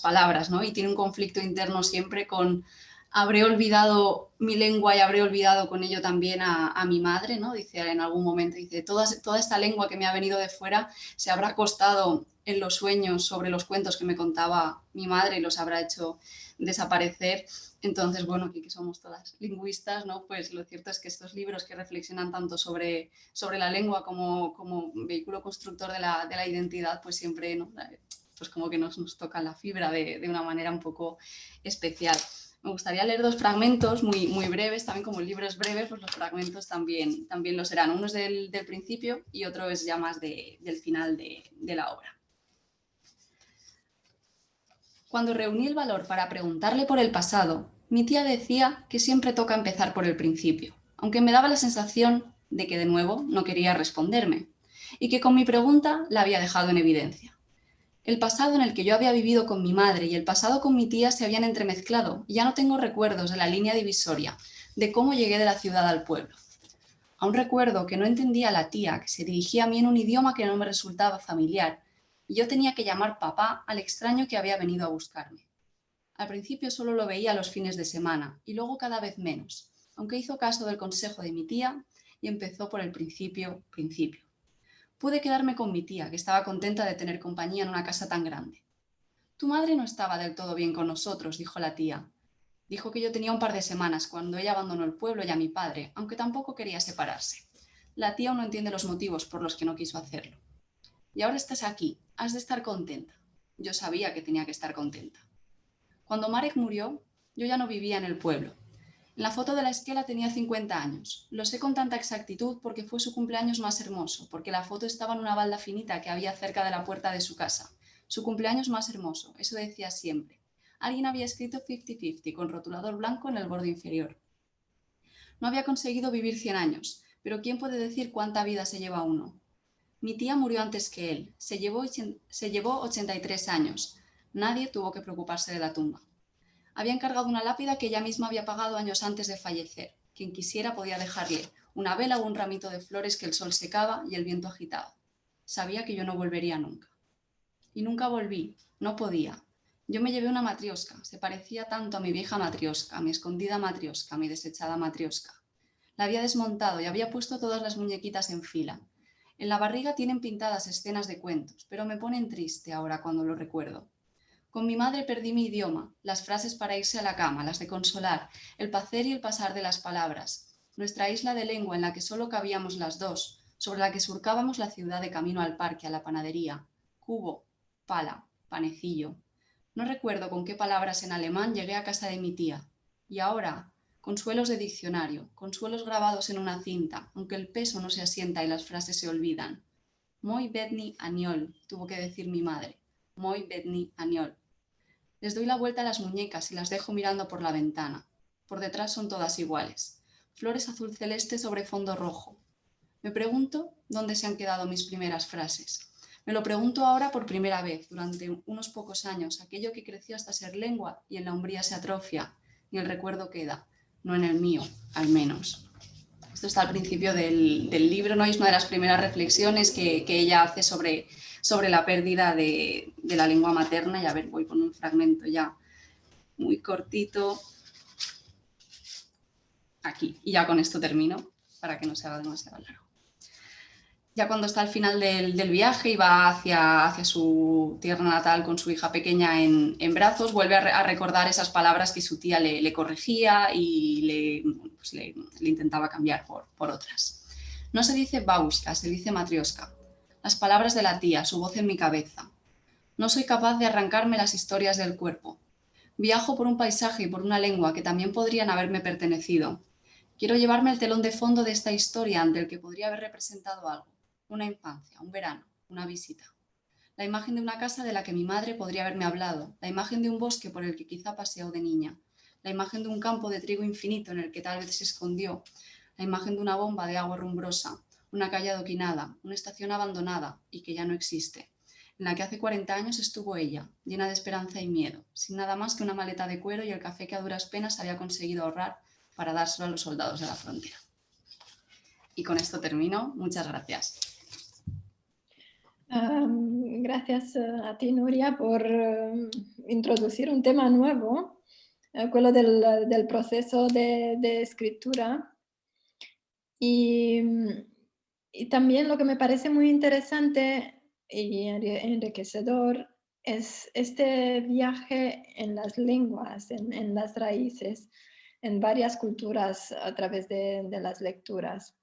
palabras, ¿no? Y tiene un conflicto interno siempre con: habré olvidado mi lengua y habré olvidado con ello también a mi madre, ¿no? Dice en algún momento, dice, toda esta lengua que me ha venido de fuera se habrá acostado en los sueños sobre los cuentos que me contaba mi madre y los habrá hecho desaparecer. Entonces, bueno, aquí que somos todas lingüistas, ¿no?, pues lo cierto es que estos libros que reflexionan tanto sobre la lengua como vehículo constructor de la identidad, pues siempre, ¿no?, pues como que nos tocan la fibra de una manera un poco especial. Me gustaría leer dos fragmentos muy breves, también como el libro es breve, pues los fragmentos también lo serán. Uno es del principio y otro es ya más del final de la obra. Cuando reuní el valor para preguntarle por el pasado, mi tía decía que siempre toca empezar por el principio, aunque me daba la sensación de que de nuevo no quería responderme, y que con mi pregunta la había dejado en evidencia. El pasado en el que yo había vivido con mi madre y el pasado con mi tía se habían entremezclado y ya no tengo recuerdos de la línea divisoria, de cómo llegué de la ciudad al pueblo. Aún recuerdo que no entendía a la tía, que se dirigía a mí en un idioma que no me resultaba familiar, y yo tenía que llamar papá al extraño que había venido a buscarme. Al principio solo lo veía los fines de semana y luego cada vez menos, aunque hizo caso del consejo de mi tía y empezó por el principio. Pude quedarme con mi tía, que estaba contenta de tener compañía en una casa tan grande. Tu madre no estaba del todo bien con nosotros, dijo la tía. Dijo que yo tenía un par de semanas cuando ella abandonó el pueblo y a mi padre, aunque tampoco quería separarse. La tía aún no entiende los motivos por los que no quiso hacerlo. Y ahora estás aquí, has de estar contenta. Yo sabía que tenía que estar contenta. Cuando Marek murió, yo ya no vivía en el pueblo. En la foto de la esquela tenía 50 años. Lo sé con tanta exactitud porque fue su cumpleaños más hermoso, porque la foto estaba en una balda finita que había cerca de la puerta de su casa. Su cumpleaños más hermoso, eso decía siempre. Alguien había escrito 50-50 con rotulador blanco en el borde inferior. No había conseguido vivir 100 años, pero ¿quién puede decir cuánta vida se lleva uno? Mi tía murió antes que él, se llevó 83 años. Nadie tuvo que preocuparse de la tumba. Había encargado una lápida que ella misma había pagado años antes de fallecer. Quien quisiera podía dejarle una vela o un ramito de flores que el sol secaba y el viento agitaba. Sabía que yo no volvería nunca. Y nunca volví, no podía. Yo me llevé una matrioska, se parecía tanto a mi vieja matrioska, a mi escondida matrioska, a mi desechada matrioska. La había desmontado y había puesto todas las muñequitas en fila. En la barriga tienen pintadas escenas de cuentos, pero me ponen triste ahora cuando lo recuerdo. Con mi madre perdí mi idioma, las frases para irse a la cama, las de consolar, el placer y el pasar de las palabras. Nuestra isla de lengua en la que solo cabíamos las dos, sobre la que surcábamos la ciudad de camino al parque, a la panadería. Cubo, pala, panecillo. No recuerdo con qué palabras en alemán llegué a casa de mi tía. Y ahora, consuelos de diccionario, consuelos grabados en una cinta, aunque el peso no se asienta y las frases se olvidan. Moi bedni aniol, tuvo que decir mi madre. Moi bedni aniol. Les doy la vuelta a las muñecas y las dejo mirando por la ventana. Por detrás son todas iguales. Flores azul celeste sobre fondo rojo. Me pregunto dónde se han quedado mis primeras frases. Me lo pregunto ahora por primera vez, durante unos pocos años, aquello que creció hasta ser lengua y en la umbría se atrofia, y el recuerdo queda, no en el mío, al menos. Esto está al principio del libro, ¿no? Y es una de las primeras reflexiones que ella hace sobre la pérdida de la lengua materna. Y a ver, voy con un fragmento ya muy cortito. Aquí, y ya con esto termino, para que no se haga demasiado largo. Ya cuando está al final del viaje y va hacia su tierra natal con su hija pequeña en brazos, vuelve a recordar esas palabras que su tía le corregía y le intentaba cambiar por otras. No se dice bauska, se dice matrioska. Las palabras de la tía, su voz en mi cabeza. No soy capaz de arrancarme las historias del cuerpo. Viajo por un paisaje y por una lengua que también podrían haberme pertenecido. Quiero llevarme el telón de fondo de esta historia ante el que podría haber representado algo. Una infancia, un verano, una visita. La imagen de una casa de la que mi madre podría haberme hablado, la imagen de un bosque por el que quizá paseó de niña, la imagen de un campo de trigo infinito en el que tal vez se escondió, la imagen de una bomba de agua rumbrosa, una calle adoquinada, una estación abandonada y que ya no existe, en la que hace 40 años estuvo ella, llena de esperanza y miedo, sin nada más que una maleta de cuero y el café que a duras penas había conseguido ahorrar para dárselo a los soldados de la frontera. Y con esto termino. Muchas gracias. Gracias a ti, Nuria, por introducir un tema nuevo, quello del proceso de escritura. Y también lo que me parece muy interesante y enriquecedor es este viaje en las lenguas, en las raíces, en varias culturas a través de las lecturas.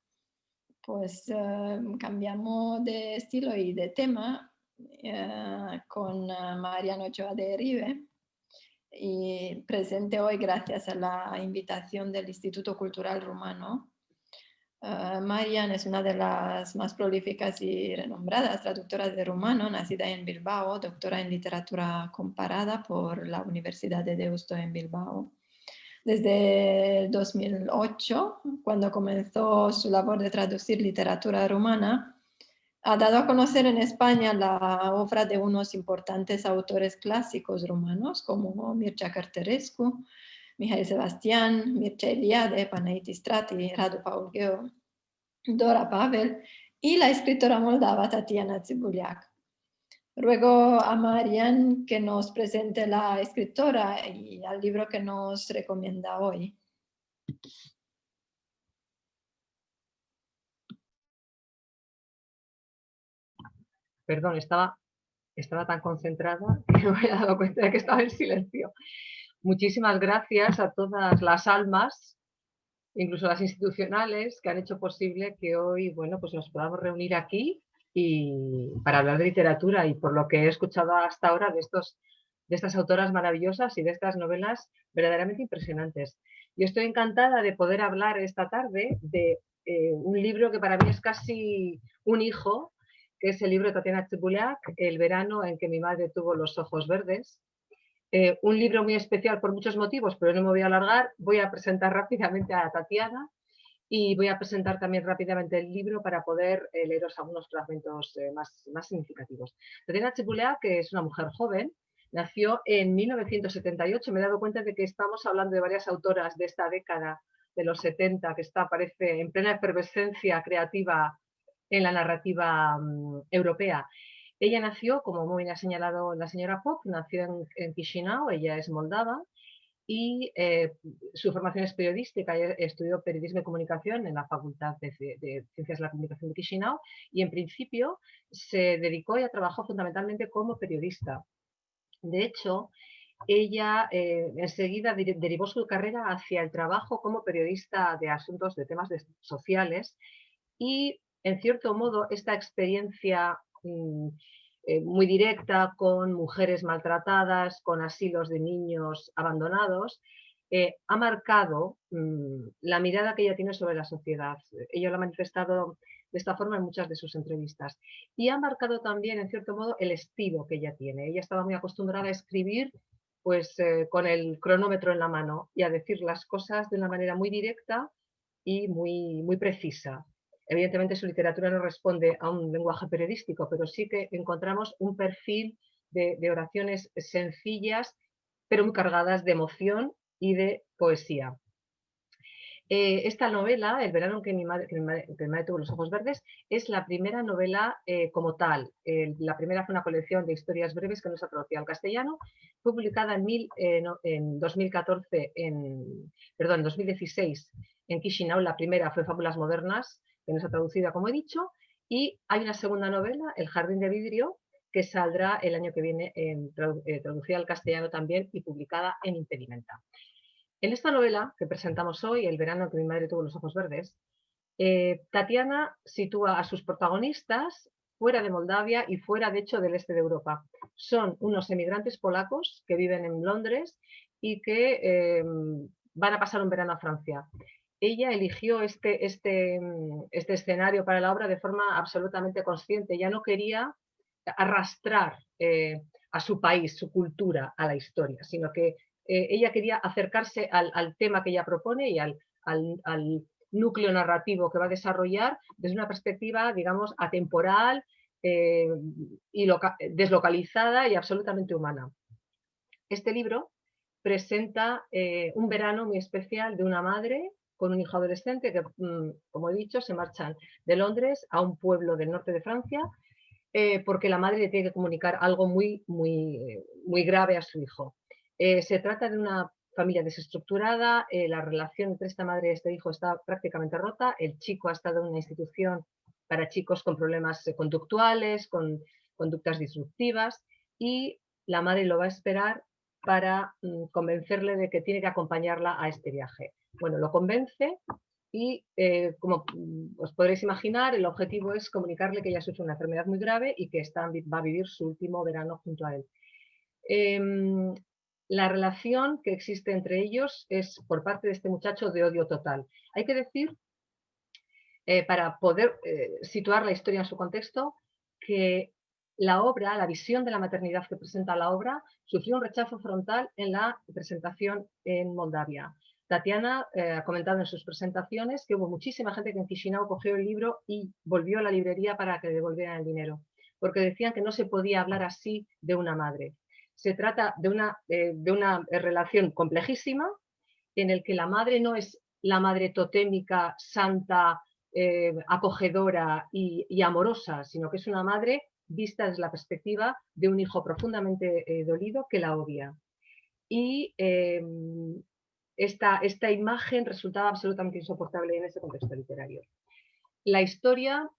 Pues cambiamos de estilo y de tema con Mariano Ochoa de Erive, y presente hoy gracias a la invitación del Instituto Cultural Rumano. Marian es una de las más prolíficas y renombradas traductoras de rumano, nacida en Bilbao, doctora en literatura comparada por la Universidad de Deusto en Bilbao. Desde el 2008, cuando comenzó su labor de traducir literatura rumana, ha dado a conocer en España la obra de unos importantes autores clásicos rumanos como Mircea Cărtărescu, Mihail Sebastian, Mircea Eliade, Panayotis Trati, Radu Paul-Gheorghe, Dora Pavel y la escritora moldava Tatiana Țibuliac. Ruego a Marian que nos presente la escritora y al libro que nos recomienda hoy. Perdón, estaba tan concentrada que no me había dado cuenta de que estaba en silencio. Muchísimas gracias a todas las almas, incluso las institucionales, que han hecho posible que hoy, bueno, pues nos podamos reunir aquí y para hablar de literatura, y por lo que he escuchado hasta ahora de estas autoras maravillosas y de estas novelas verdaderamente impresionantes. Yo estoy encantada de poder hablar esta tarde de un libro que para mí es casi un hijo, que es el libro de Tatiana Țibuliac, El verano en que mi madre tuvo los ojos verdes. Un libro muy especial por muchos motivos, pero no me voy a alargar. Voy a presentar rápidamente a Tatiana y voy a presentar también rápidamente el libro para poder leeros algunos fragmentos más significativos. Tatiana Țibuliac, que es una mujer joven, nació en 1978. Me he dado cuenta de que estamos hablando de varias autoras de esta década de los 70, que parece en plena efervescencia creativa en la narrativa europea. Ella nació, como muy bien ha señalado la señora Pop, nació en Chisinau, ella es moldava, y su formación es periodística. Ella estudió periodismo y comunicación en la Facultad de Ciencias de la Comunicación de Chisinau, y en principio se dedicó y trabajó fundamentalmente como periodista. De hecho, ella enseguida derivó su carrera hacia el trabajo como periodista de asuntos, de temas sociales, y en cierto modo esta experiencia muy directa con mujeres maltratadas, con asilos de niños abandonados, ha marcado la mirada que ella tiene sobre la sociedad. Ella lo ha manifestado de esta forma en muchas de sus entrevistas, y ha marcado también en cierto modo el estilo que ella tiene. Ella estaba muy acostumbrada a escribir pues con el cronómetro en la mano y a decir las cosas de una manera muy directa y muy precisa. Evidentemente su literatura no responde a un lenguaje periodístico, pero sí que encontramos un perfil de oraciones sencillas, pero muy cargadas de emoción y de poesía. Esta novela, El verano en que mi madre tuvo los ojos verdes, es la primera novela como tal. La primera fue una colección de historias breves que no se traducía al castellano. Fue publicada en 2014, en 2016 en Chisinau. La primera fue Fábulas modernas, que no se ha traducido, como he dicho, y hay una segunda novela, El jardín de vidrio, que saldrá el año que viene traducida al castellano también y publicada en Impedimenta. En esta novela que presentamos hoy, El verano en que mi madre tuvo los ojos verdes, Tatiana sitúa a sus protagonistas fuera de Moldavia y fuera, de hecho, del este de Europa. Son unos emigrantes polacos que viven en Londres y que van a pasar un verano a Francia. Ella eligió este escenario para la obra de forma absolutamente consciente. Ella no quería arrastrar a su país, su cultura, a la historia, sino que ella quería acercarse al tema que ella propone y al núcleo narrativo que va a desarrollar desde una perspectiva, digamos, atemporal y deslocalizada y absolutamente humana. Este libro presenta un verano muy especial de una madre con un hijo adolescente que, como he dicho, se marchan de Londres a un pueblo del norte de Francia porque la madre le tiene que comunicar algo muy grave a su hijo. Se trata de una familia desestructurada, la relación entre esta madre y este hijo está prácticamente rota, el chico ha estado en una institución para chicos con problemas conductuales, con conductas disruptivas, y la madre lo va a esperar para convencerle de que tiene que acompañarla a este viaje. Bueno, lo convence y como os podréis imaginar, el objetivo es comunicarle que ella sufre una enfermedad muy grave y que va a vivir su último verano junto a él. La relación que existe entre ellos es, por parte de este muchacho, de odio total. Hay que decir para poder situar la historia en su contexto, que la obra, la visión de la maternidad que presenta la obra, sufrió un rechazo frontal en la presentación en Moldavia. Tatiana ha comentado en sus presentaciones que hubo muchísima gente que en Chisinau cogió el libro y volvió a la librería para que le devolvieran el dinero, porque decían que no se podía hablar así de una madre. Se trata de una relación complejísima en el que la madre no es la madre totémica, santa, acogedora y amorosa, sino que es una madre vista desde la perspectiva de un hijo profundamente dolido que la odia. Y esta imagen resultaba absolutamente insoportable en ese contexto literario. La historia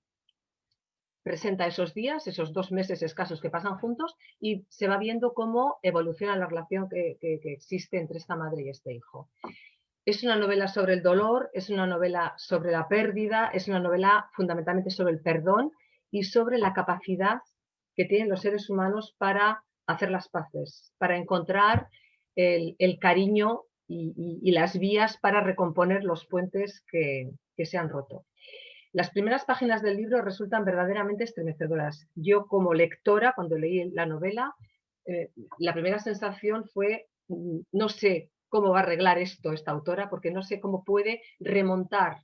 presenta esos días, esos 2 meses escasos que pasan juntos, y se va viendo cómo evoluciona la relación que existe entre esta madre y este hijo. Es una novela sobre el dolor, es una novela sobre la pérdida, es una novela fundamentalmente sobre el perdón y sobre la capacidad que tienen los seres humanos para hacer las paces, para encontrar el cariño y las vías para recomponer los puentes que se han roto. Las primeras páginas del libro resultan verdaderamente estremecedoras. Yo, como lectora, cuando leí la novela, la primera sensación fue, no sé cómo va a arreglar esto esta autora, porque no sé cómo puede remontar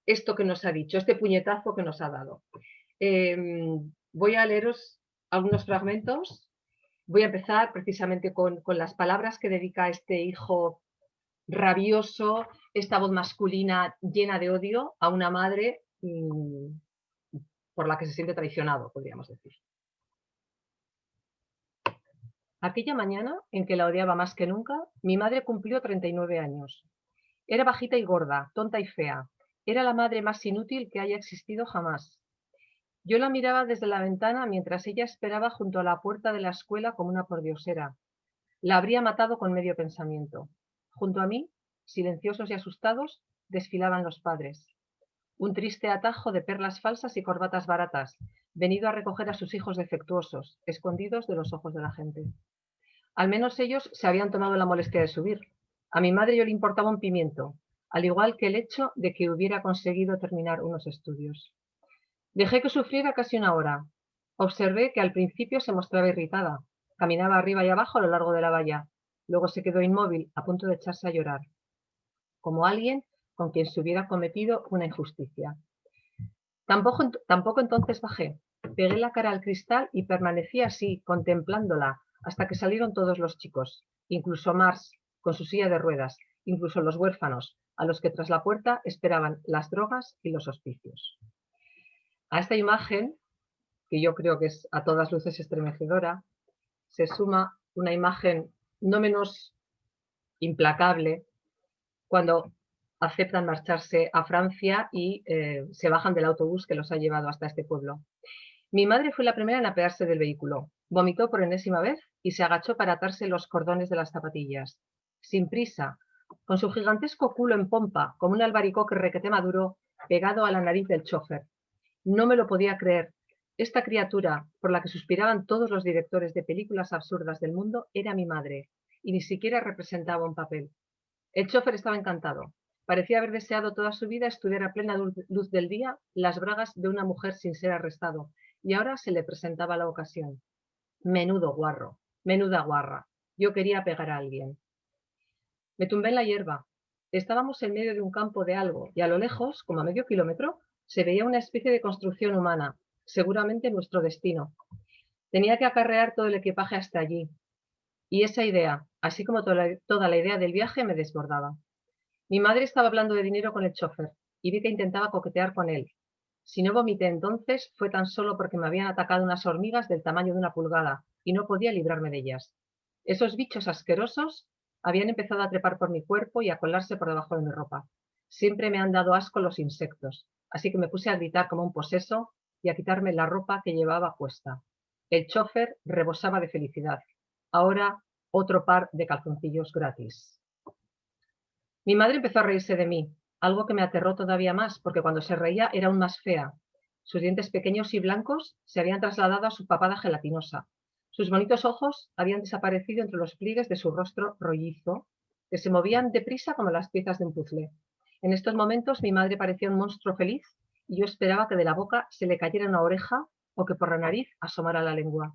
esto que nos ha dicho, este puñetazo que nos ha dado. Voy a leeros algunos fragmentos. Voy a empezar precisamente con las palabras que dedica este hijo rabioso, esta voz masculina llena de odio a una madre por la que se siente traicionado, podríamos decir. Aquella mañana, en que la odiaba más que nunca, mi madre cumplió 39 años. Era bajita y gorda, tonta y fea. Era la madre más inútil que haya existido jamás. Yo la miraba desde la ventana mientras ella esperaba junto a la puerta de la escuela como una pordiosera. La habría matado con medio pensamiento. Junto a mí, silenciosos y asustados, desfilaban los padres. Un triste atajo de perlas falsas y corbatas baratas, venido a recoger a sus hijos defectuosos, escondidos de los ojos de la gente. Al menos ellos se habían tomado la molestia de subir. A mi madre yo le importaba un pimiento, al igual que el hecho de que hubiera conseguido terminar unos estudios. Dejé que sufriera casi una hora. Observé que al principio se mostraba irritada. Caminaba arriba y abajo a lo largo de la valla. Luego se quedó inmóvil, a punto de echarse a llorar, como alguien con quien se hubiera cometido una injusticia. Tampoco entonces bajé. Pegué la cara al cristal y permanecí así, contemplándola, hasta que salieron todos los chicos, incluso Mars, con su silla de ruedas, incluso los huérfanos, a los que tras la puerta esperaban las drogas y los hospicios. A esta imagen, que yo creo que es a todas luces estremecedora, se suma una imagen no menos implacable cuando aceptan marcharse a Francia y se bajan del autobús que los ha llevado hasta este pueblo. Mi madre fue la primera en apearse del vehículo. Vomitó por enésima vez y se agachó para atarse los cordones de las zapatillas. Sin prisa, con su gigantesco culo en pompa, como un albaricoque requete maduro, pegado a la nariz del chofer. No me lo podía creer. Esta criatura, por la que suspiraban todos los directores de películas absurdas del mundo, era mi madre, y ni siquiera representaba un papel. El chofer estaba encantado. Parecía haber deseado toda su vida estudiar a plena luz del día las bragas de una mujer sin ser arrestado, y ahora se le presentaba la ocasión. Menudo guarro, menuda guarra. Yo quería pegar a alguien. Me tumbé en la hierba. Estábamos en medio de un campo de algo, y a lo lejos, como a medio kilómetro, se veía una especie de construcción humana, seguramente nuestro destino. Tenía que acarrear todo el equipaje hasta allí, y esa idea, así como toda la idea del viaje, me desbordaba. Mi madre estaba hablando de dinero con el chofer, y vi que intentaba coquetear con él. Si no vomité entonces, fue tan solo porque me habían atacado unas hormigas del tamaño de una pulgada, y no podía librarme de ellas. Esos bichos asquerosos habían empezado a trepar por mi cuerpo y a colarse por debajo de mi ropa. Siempre me han dado asco los insectos, así que me puse a gritar como un poseso y a quitarme la ropa que llevaba puesta. El chofer rebosaba de felicidad. Ahora otro par de calzoncillos gratis. Mi madre empezó a reírse de mí, algo que me aterró todavía más, porque cuando se reía era aún más fea. Sus dientes pequeños y blancos se habían trasladado a su papada gelatinosa. Sus bonitos ojos habían desaparecido entre los pliegues de su rostro rollizo, que se movían deprisa como las piezas de un puzzle. En estos momentos mi madre parecía un monstruo feliz y yo esperaba que de la boca se le cayera una oreja o que por la nariz asomara la lengua.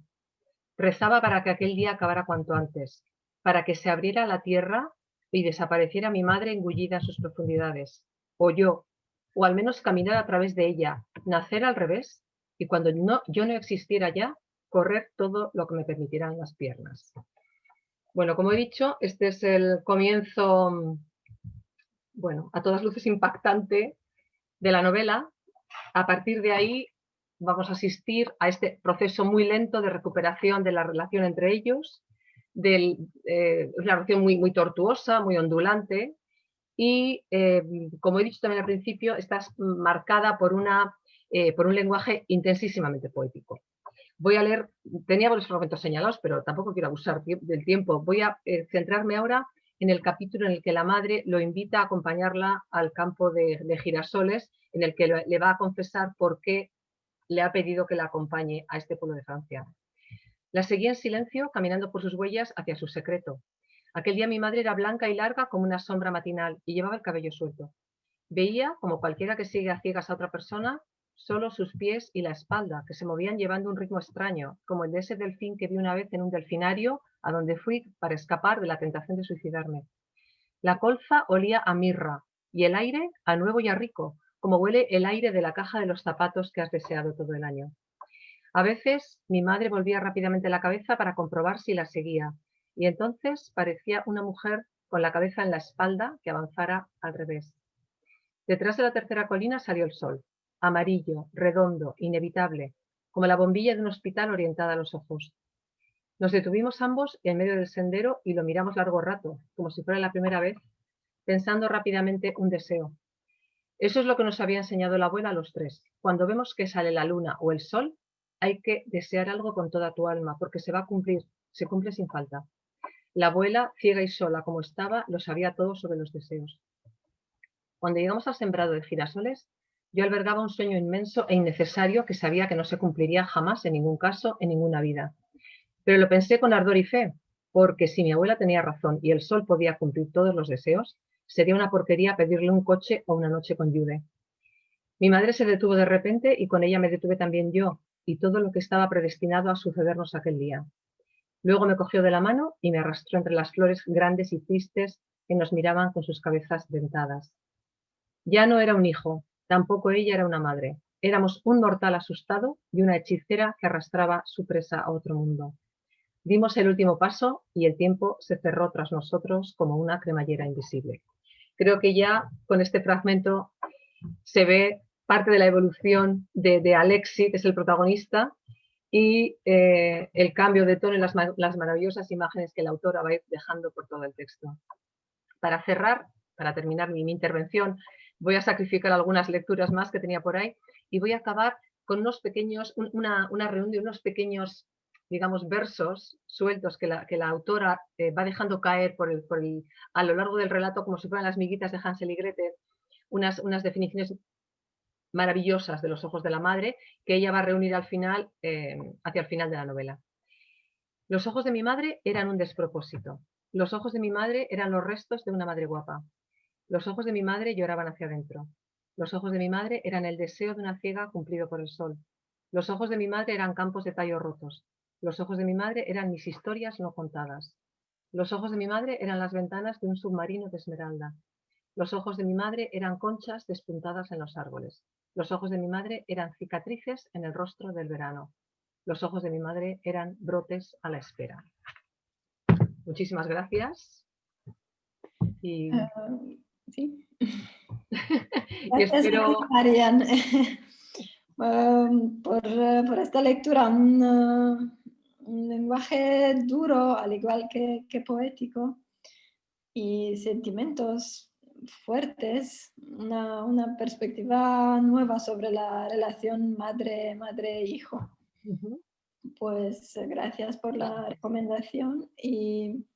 Rezaba para que aquel día acabara cuanto antes, para que se abriera la tierra y desapareciera mi madre engullida en sus profundidades, o yo, o al menos caminar a través de ella, nacer al revés, y cuando yo no existiera ya, correr todo lo que me permitieran las piernas. Bueno, como he dicho, este es el comienzo, bueno, a todas luces impactante de la novela. A partir de ahí vamos a asistir a este proceso muy lento de recuperación de la relación entre ellos, una relación muy tortuosa, muy ondulante, y como he dicho también al principio, está marcada por un lenguaje intensísimamente poético. Voy a leer, tenía varios fragmentos señalados, pero tampoco quiero abusar del tiempo. Voy a centrarme ahora en el capítulo en el que la madre lo invita a acompañarla al campo de girasoles, en el que le va a confesar por qué le ha pedido que la acompañe a este pueblo de Francia. La seguía en silencio, caminando por sus huellas hacia su secreto. Aquel día mi madre era blanca y larga como una sombra matinal y llevaba el cabello suelto. Veía, como cualquiera que sigue a ciegas a otra persona, solo sus pies y la espalda, que se movían llevando un ritmo extraño, como el de ese delfín que vi una vez en un delfinario, a donde fui para escapar de la tentación de suicidarme. La colza olía a mirra y el aire a nuevo y a rico, como huele el aire de la caja de los zapatos que has deseado todo el año. A veces mi madre volvía rápidamente la cabeza para comprobar si la seguía, y entonces parecía una mujer con la cabeza en la espalda que avanzara al revés. Detrás de la tercera colina salió el sol, amarillo, redondo, inevitable, como la bombilla de un hospital orientada a los ojos. Nos detuvimos ambos en medio del sendero y lo miramos largo rato, como si fuera la primera vez, pensando rápidamente un deseo. Eso es lo que nos había enseñado la abuela a los tres. Cuando vemos que sale la luna o el sol, hay que desear algo con toda tu alma, porque se va a cumplir, se cumple sin falta. La abuela, ciega y sola como estaba, lo sabía todo sobre los deseos. Cuando llegamos al sembrado de girasoles, yo albergaba un sueño inmenso e innecesario que sabía que no se cumpliría jamás, en ningún caso, en ninguna vida. Pero lo pensé con ardor y fe, porque si mi abuela tenía razón y el sol podía cumplir todos los deseos, sería una porquería pedirle un coche o una noche con Jude. Mi madre se detuvo de repente y con ella me detuve también yo, y todo lo que estaba predestinado a sucedernos aquel día. Luego me cogió de la mano y me arrastró entre las flores grandes y tristes que nos miraban con sus cabezas dentadas. Ya no era un hijo, tampoco ella era una madre. Éramos un mortal asustado y una hechicera que arrastraba su presa a otro mundo. Dimos el último paso y el tiempo se cerró tras nosotros como una cremallera invisible. Creo que ya con este fragmento se ve parte de la evolución de Alexi, que es el protagonista, y el cambio de tono y las maravillosas imágenes que la autora va a ir dejando por todo el texto. Para cerrar, para terminar mi intervención, voy a sacrificar algunas lecturas más que tenía por ahí y voy a acabar con unos pequeños, una reunión de unos pequeños, digamos, versos sueltos que la autora va dejando caer a lo largo del relato, como si fueran las miguitas de Hansel y Gretel, unas definiciones maravillosas de los ojos de la madre que ella va a reunir al final, hacia el final de la novela. Los ojos de mi madre eran un despropósito. Los ojos de mi madre eran los restos de una madre guapa. Los ojos de mi madre lloraban hacia adentro. Los ojos de mi madre eran el deseo de una ciega cumplido por el sol. Los ojos de mi madre eran campos de tallos rotos. Los ojos de mi madre eran mis historias no contadas. Los ojos de mi madre eran las ventanas de un submarino de esmeralda. Los ojos de mi madre eran conchas despuntadas en los árboles. Los ojos de mi madre eran cicatrices en el rostro del verano. Los ojos de mi madre eran brotes a la espera. Muchísimas gracias. Y, sí. y espero... Marian, por esta lectura, un lenguaje duro, al igual que poético, y sentimientos fuertes, una perspectiva nueva sobre la relación madre-hijo. Pues gracias por la recomendación y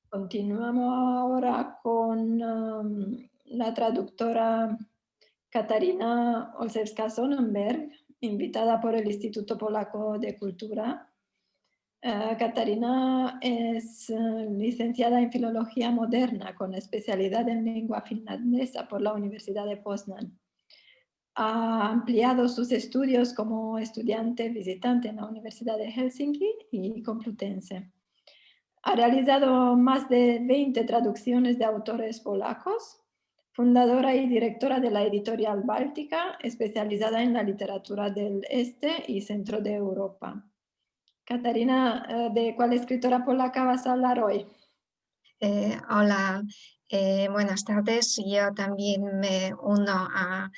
continuamos ahora con la traductora Katarina Olszewska-Sonnenberg, invitada por el Instituto Polaco de Cultura. Katarina es licenciada en Filología Moderna con especialidad en lengua finlandesa por la Universidad de Poznan. Ha ampliado sus estudios como estudiante visitante en la Universidad de Helsinki y Complutense. Ha realizado más de 20 traducciones de autores polacos, fundadora y directora de la editorial Báltica, especializada en la literatura del este y centro de Europa. Catarina, ¿de cuál escritora polaca vas a hablar hoy? Hola, buenas tardes. Yo también me uno a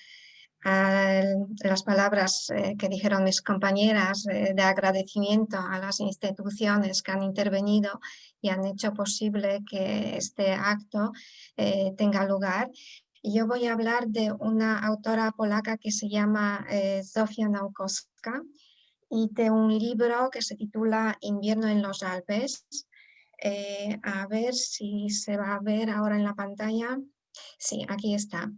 las palabras que dijeron mis compañeras de agradecimiento a las instituciones que han intervenido y han hecho posible que este acto tenga lugar. Yo voy a hablar de una autora polaca que se llama Zofia Naukowska y de un libro que se titula Invierno en los Alpes. A ver si se va a ver ahora en la pantalla. Sí, aquí está.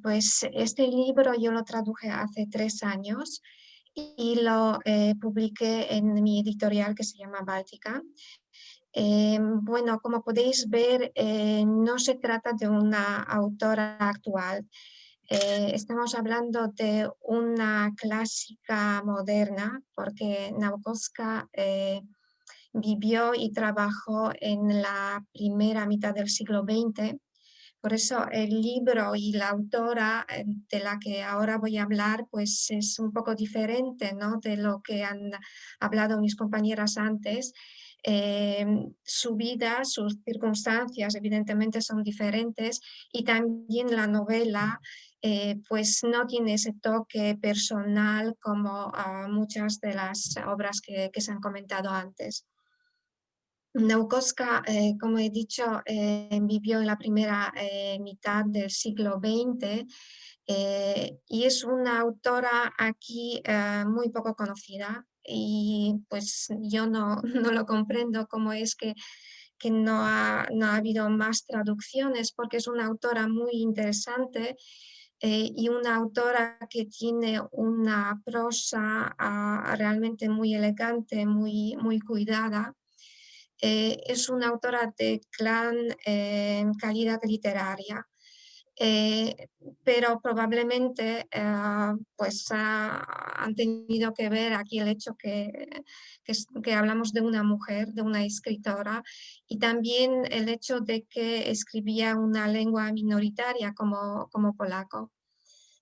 Pues este libro yo lo traduje hace 3 años y lo publiqué en mi editorial que se llama Báltica. Bueno, como podéis ver, no se trata de una autora actual. Estamos hablando de una clásica moderna, porque Naukowska vivió y trabajó en la primera mitad del siglo XX. Por eso el libro y la autora de la que ahora voy a hablar pues es un poco diferente, ¿no?, de lo que han hablado mis compañeras antes. Su vida, sus circunstancias evidentemente son diferentes y también la novela pues no tiene ese toque personal como muchas de las obras que se han comentado antes. Naukowska, como he dicho, vivió en la primera mitad del siglo XX y es una autora aquí muy poco conocida y pues yo no, no lo comprendo cómo es que no ha habido más traducciones, porque es una autora muy interesante y una autora que tiene una prosa realmente muy elegante, muy cuidada. Es una autora de gran calidad literaria, pero probablemente pues han tenido que ver aquí el hecho que hablamos de una mujer, de una escritora, y también el hecho de que escribía una lengua minoritaria como polaco.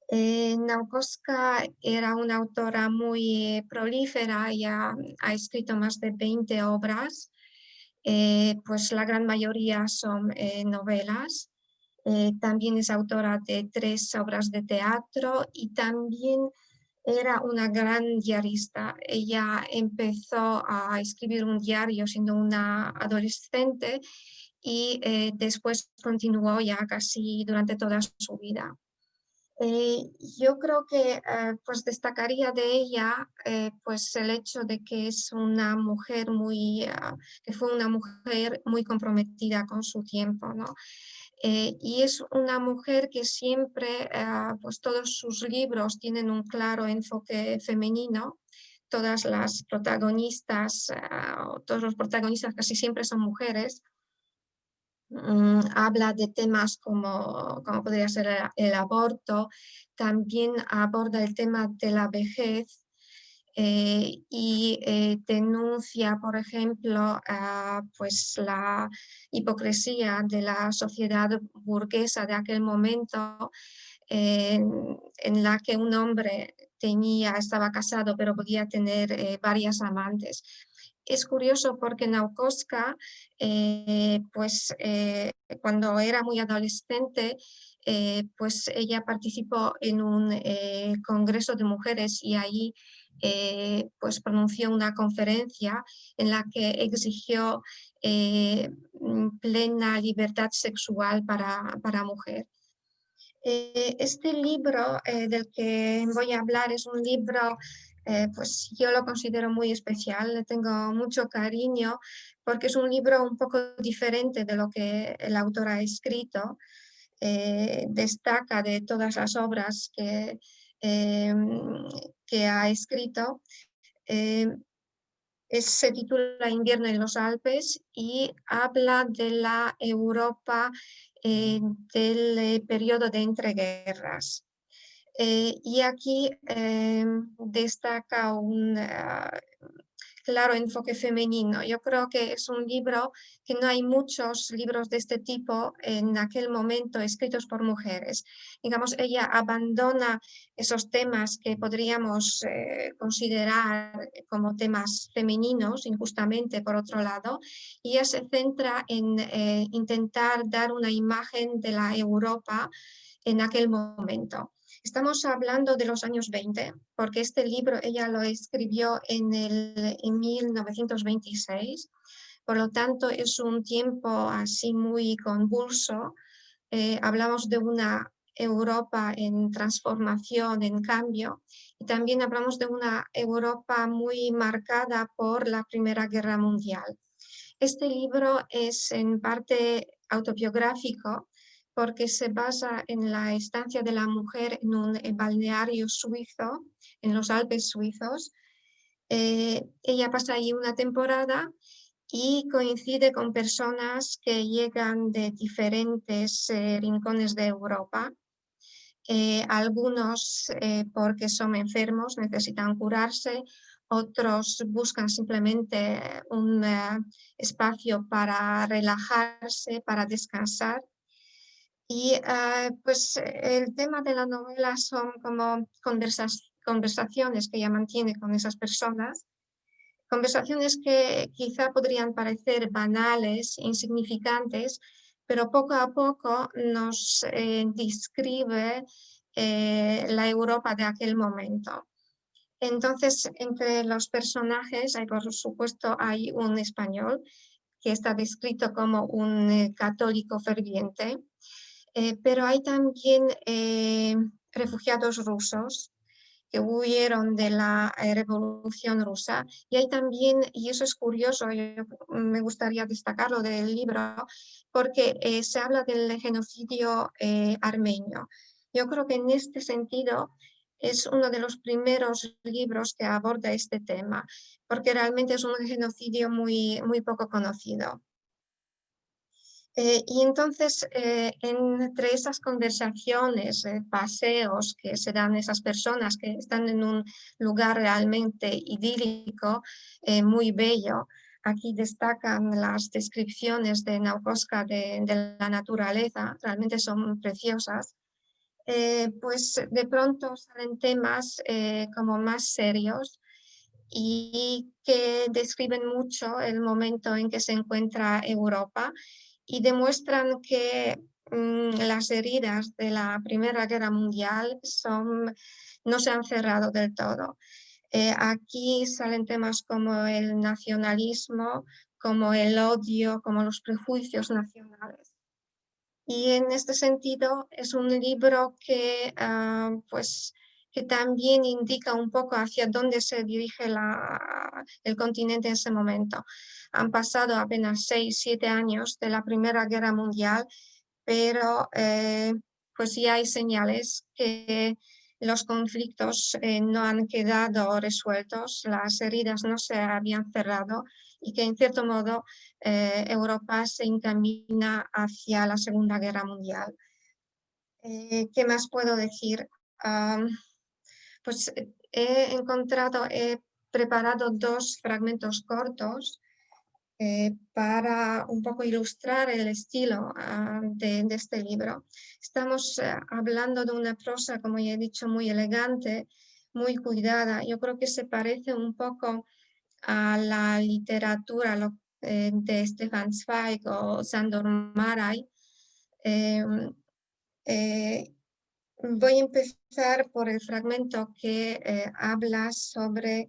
Naukowska era una autora muy prolífera y ha escrito más de 20 obras. Pues la gran mayoría son novelas. También es autora de 3 obras de teatro y también era una gran diarista. Ella empezó a escribir un diario siendo una adolescente y después continuó ya casi durante toda su vida. Yo creo que pues destacaría de ella pues el hecho de que es una mujer que fue una mujer muy comprometida con su tiempo, ¿no? Y es una mujer que siempre, pues todos sus libros tienen un claro enfoque femenino. Todas las protagonistas, todos los protagonistas casi siempre son mujeres. Habla de temas como podría ser el aborto, también aborda el tema de la vejez y denuncia, por ejemplo, pues la hipocresía de la sociedad burguesa de aquel momento en la que un hombre estaba casado pero podía tener varias amantes. Es curioso porque Naukowska, pues cuando era muy adolescente, pues ella participó en un congreso de mujeres y ahí pues pronunció una conferencia en la que exigió plena libertad sexual para mujer. Este libro del que voy a hablar es un libro, pues yo lo considero muy especial, le tengo mucho cariño porque es un libro un poco diferente de lo que el autor ha escrito. Destaca de todas las obras que ha escrito. Se titula Invierno en los Alpes y habla de la Europa del periodo de entreguerras. Y aquí destaca un claro enfoque femenino. Yo creo que es un libro que no hay muchos libros de este tipo en aquel momento escritos por mujeres. Digamos, ella abandona esos temas que podríamos considerar como temas femeninos, injustamente por otro lado, y ella se centra en intentar dar una imagen de la Europa en aquel momento. Estamos hablando de los años 20, porque este libro ella lo escribió en 1926, por lo tanto es un tiempo así muy convulso. Hablamos de una Europa en transformación, en cambio, y también hablamos de una Europa muy marcada por la Primera Guerra Mundial. Este libro es en parte autobiográfico porque se basa en la estancia de la mujer en un balneario suizo, en los Alpes suizos. Ella pasa ahí una temporada y coincide con personas que llegan de diferentes rincones de Europa. Algunos porque son enfermos, necesitan curarse, otros buscan simplemente un espacio para relajarse, para descansar. Y pues el tema de la novela son como conversaciones que ella mantiene con esas personas, conversaciones que quizá podrían parecer banales, insignificantes, pero poco a poco nos describe la Europa de aquel momento. Entonces, entre los personajes, por supuesto, hay un español que está descrito como un católico ferviente, pero hay también refugiados rusos que huyeron de la Revolución Rusa. Y hay también, y eso es curioso, me gustaría destacarlo del libro, porque se habla del genocidio armenio. Yo creo que en este sentido es uno de los primeros libros que aborda este tema, porque realmente es un genocidio muy, muy poco conocido. Y entonces, entre esas conversaciones, paseos que se dan esas personas que están en un lugar realmente idílico, muy bello, aquí destacan las descripciones de Naukovska de la naturaleza, realmente son preciosas, pues de pronto salen temas como más serios y que describen mucho el momento en que se encuentra Europa y demuestran que las heridas de la Primera Guerra Mundial no se han cerrado del todo. Aquí salen temas como el nacionalismo, como el odio, como los prejuicios nacionales. Y en este sentido es un libro que, pues, que también indica un poco hacia dónde se dirige el continente en ese momento. Han pasado apenas 6-7 años de la Primera Guerra Mundial, pero pues ya hay señales que los conflictos no han quedado resueltos, las heridas no se habían cerrado y que en cierto modo Europa se encamina hacia la Segunda Guerra Mundial. ¿Qué más puedo decir? Pues he preparado 2 fragmentos cortos para un poco ilustrar el estilo de este libro. Estamos hablando de una prosa, como ya he dicho, muy elegante, muy cuidada. Yo creo que se parece un poco a la literatura de Stefan Zweig o Sándor Márai. Voy a empezar por el fragmento que habla sobre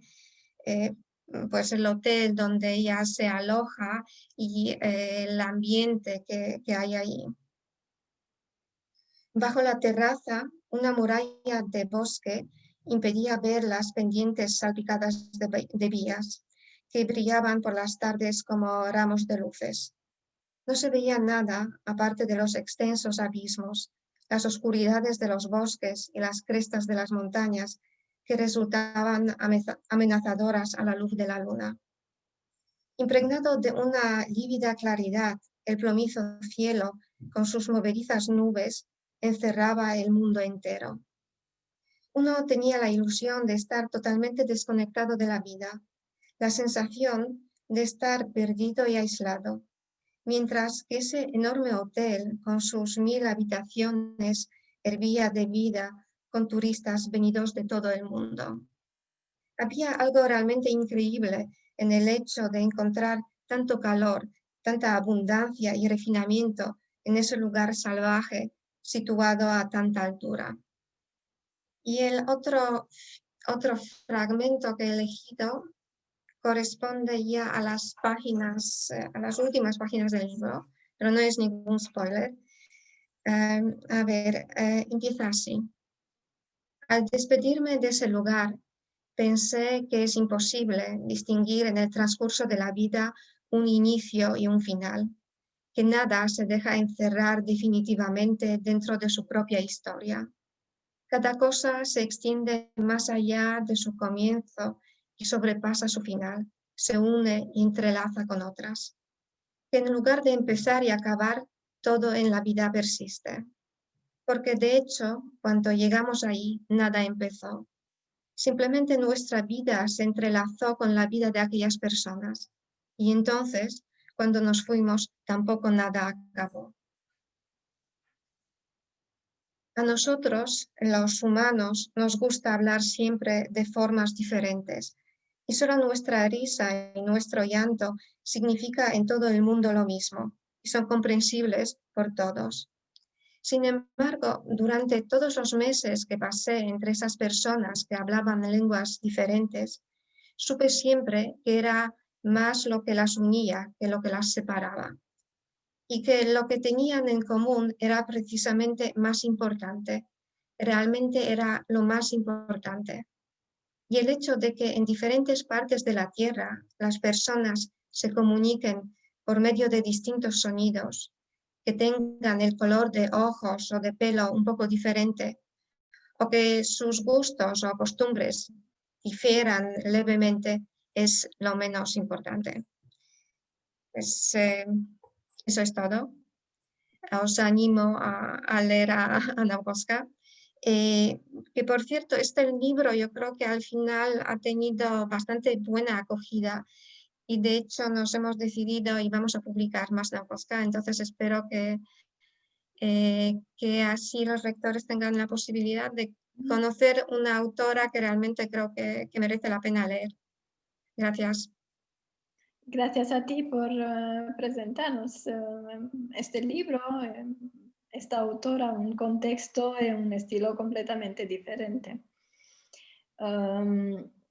pues el hotel donde ella se aloja y el ambiente que hay ahí. Bajo la terraza, una muralla de bosque impedía ver las pendientes salpicadas de vías que brillaban por las tardes como ramos de luces. No se veía nada aparte de los extensos abismos, las oscuridades de los bosques y las crestas de las montañas que resultaban amenazadoras a la luz de la luna. Impregnado de una lívida claridad, el plomizo cielo, con sus movedizas nubes, encerraba el mundo entero. Uno tenía la ilusión de estar totalmente desconectado de la vida, la sensación de estar perdido y aislado, mientras que ese enorme hotel con sus 1000 habitaciones hervía de vida con turistas venidos de todo el mundo. Había algo realmente increíble en el hecho de encontrar tanto calor, tanta abundancia y refinamiento en ese lugar salvaje situado a tanta altura. Y el otro fragmento que he elegido corresponde ya a las páginas, a las últimas páginas del libro, pero no es ningún spoiler. Empieza así. Al despedirme de ese lugar, pensé que es imposible distinguir en el transcurso de la vida un inicio y un final, que nada se deja encerrar definitivamente dentro de su propia historia. Cada cosa se extiende más allá de su comienzo y sobrepasa su final, se une y entrelaza con otras. Que en lugar de empezar y acabar, todo en la vida persiste. Porque de hecho, cuando llegamos ahí, nada empezó. Simplemente nuestra vida se entrelazó con la vida de aquellas personas. Y entonces, cuando nos fuimos, tampoco nada acabó. A nosotros, los humanos, nos gusta hablar siempre de formas diferentes. Y solo nuestra risa y nuestro llanto significa en todo el mundo lo mismo y son comprensibles por todos. Sin embargo, durante todos los meses que pasé entre esas personas que hablaban lenguas diferentes, supe siempre que era más lo que las unía que lo que las separaba, y que lo que tenían en común era precisamente más importante, realmente era lo más importante. Y el hecho de que en diferentes partes de la Tierra las personas se comuniquen por medio de distintos sonidos, que tengan el color de ojos o de pelo un poco diferente, o que sus gustos o costumbres difieran levemente, es lo menos importante. Pues, eso es todo. Os animo a leer a Nabokov. Que por cierto, este libro yo creo que al final ha tenido bastante buena acogida y de hecho nos hemos decidido y vamos a publicar más Nabokov, entonces espero que así los rectores tengan la posibilidad de conocer una autora que realmente creo que merece la pena leer. Gracias. Gracias a ti por presentarnos este libro, esta autora, un contexto y un estilo completamente diferente.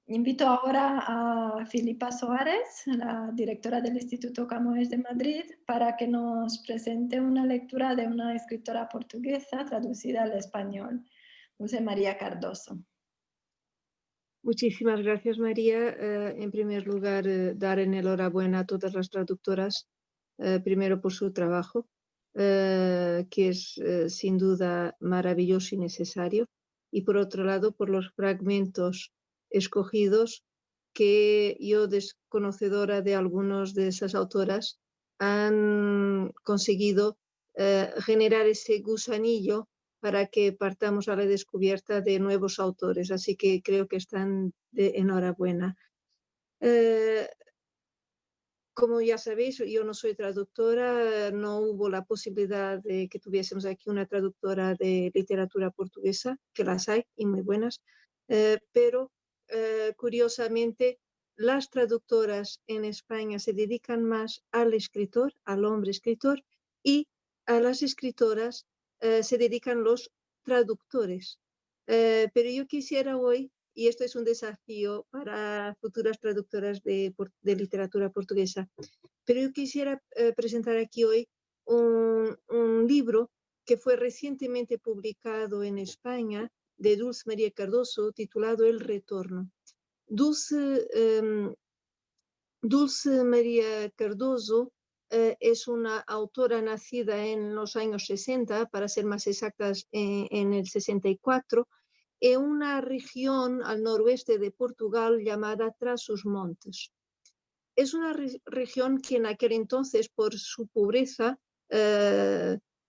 Invito ahora a Filipa Soares, la directora del Instituto Camões de Madrid, para que nos presente una lectura de una escritora portuguesa traducida al español, Dulce María Cardoso. Muchísimas gracias, María. En primer lugar, dar enhorabuena a todas las traductoras, primero por su trabajo, que es sin duda maravilloso y necesario, y por otro lado por los fragmentos escogidos que yo, desconocedora de algunos de esas autoras, han conseguido generar ese gusanillo para que partamos a la descubierta de nuevos autores, así que creo que están de enhorabuena. Como ya sabéis, yo no soy traductora, no hubo la posibilidad de que tuviésemos aquí una traductora de literatura portuguesa, que las hay y muy buenas, pero curiosamente las traductoras en España se dedican más al escritor, al hombre escritor, y a las escritoras se dedican los traductores. Pero yo quisiera hoy, y esto es un desafío para futuras traductoras de literatura portuguesa, pero yo quisiera presentar aquí hoy un libro que fue recientemente publicado en España de Dulce María Cardoso, titulado El Retorno. Dulce María Cardoso es una autora nacida en los años 60, para ser más exactas en el 64, en una región al noroeste de Portugal llamada Trás-os-Montes. Es una región que en aquel entonces, por su pobreza,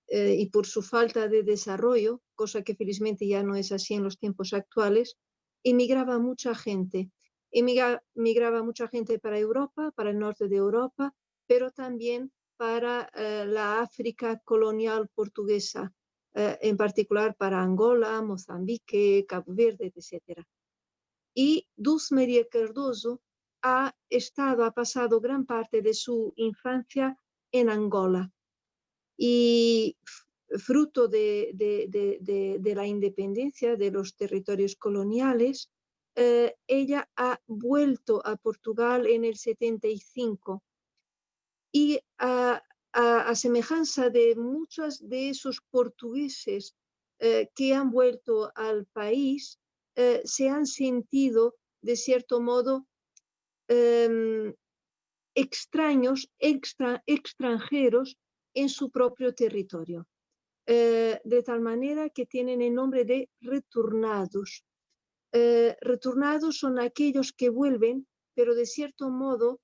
y por su falta de desarrollo, cosa que felizmente ya no es así en los tiempos actuales, emigraba mucha gente. Migraba mucha gente para Europa, para el norte de Europa, pero también para la África colonial portuguesa, en particular para Angola, Mozambique, Cabo Verde, etc. Y Dulce María Cardoso ha pasado gran parte de su infancia en Angola. Y fruto de la independencia de los territorios coloniales, ella ha vuelto a Portugal en el 75 y a semejanza de muchos de esos portugueses que han vuelto al país, se han sentido de cierto modo extraños, extranjeros en su propio territorio, de tal manera que tienen el nombre de retornados. Retornados son aquellos que vuelven, pero de cierto modo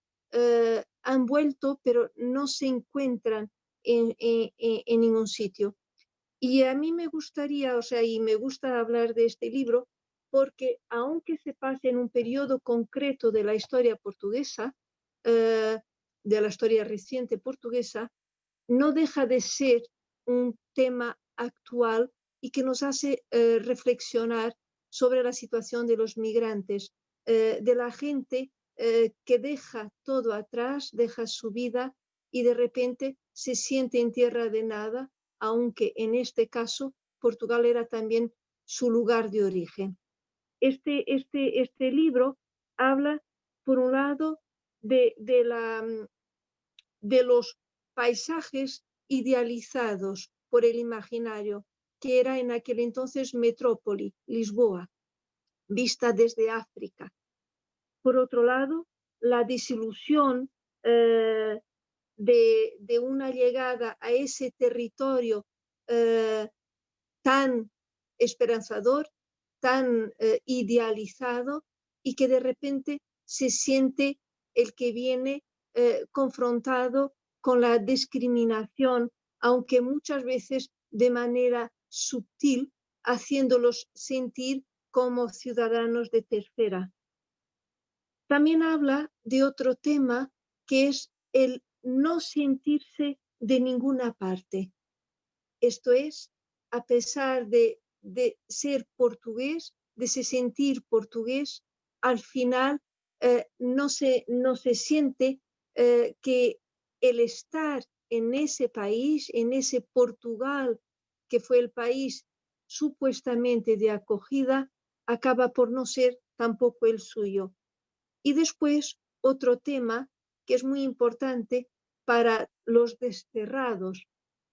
han vuelto, pero no se encuentran en ningún sitio. Y a mí me gustaría, y me gusta hablar de este libro, porque aunque se pase en un periodo concreto de la historia portuguesa, de la historia reciente portuguesa, no deja de ser un tema actual y que nos hace reflexionar sobre la situación de los migrantes, de la gente que deja todo atrás, deja su vida y de repente se siente en tierra de nada, aunque en este caso Portugal era también su lugar de origen. Este libro habla, por un lado, de los paisajes idealizados por el imaginario, que era en aquel entonces metrópoli, Lisboa, vista desde África. Por otro lado, la desilusión de una llegada a ese territorio tan esperanzador, tan idealizado, y que de repente se siente el que viene confrontado con la discriminación, aunque muchas veces de manera sutil, haciéndolos sentir como ciudadanos de tercera. También habla de otro tema, que es el no sentirse de ninguna parte. Esto es, a pesar de ser portugués, de se sentir portugués, al final no se siente que el estar en ese país, en ese Portugal, que fue el país supuestamente de acogida, acaba por no ser tampoco el suyo. Y después, otro tema que es muy importante para los desterrados,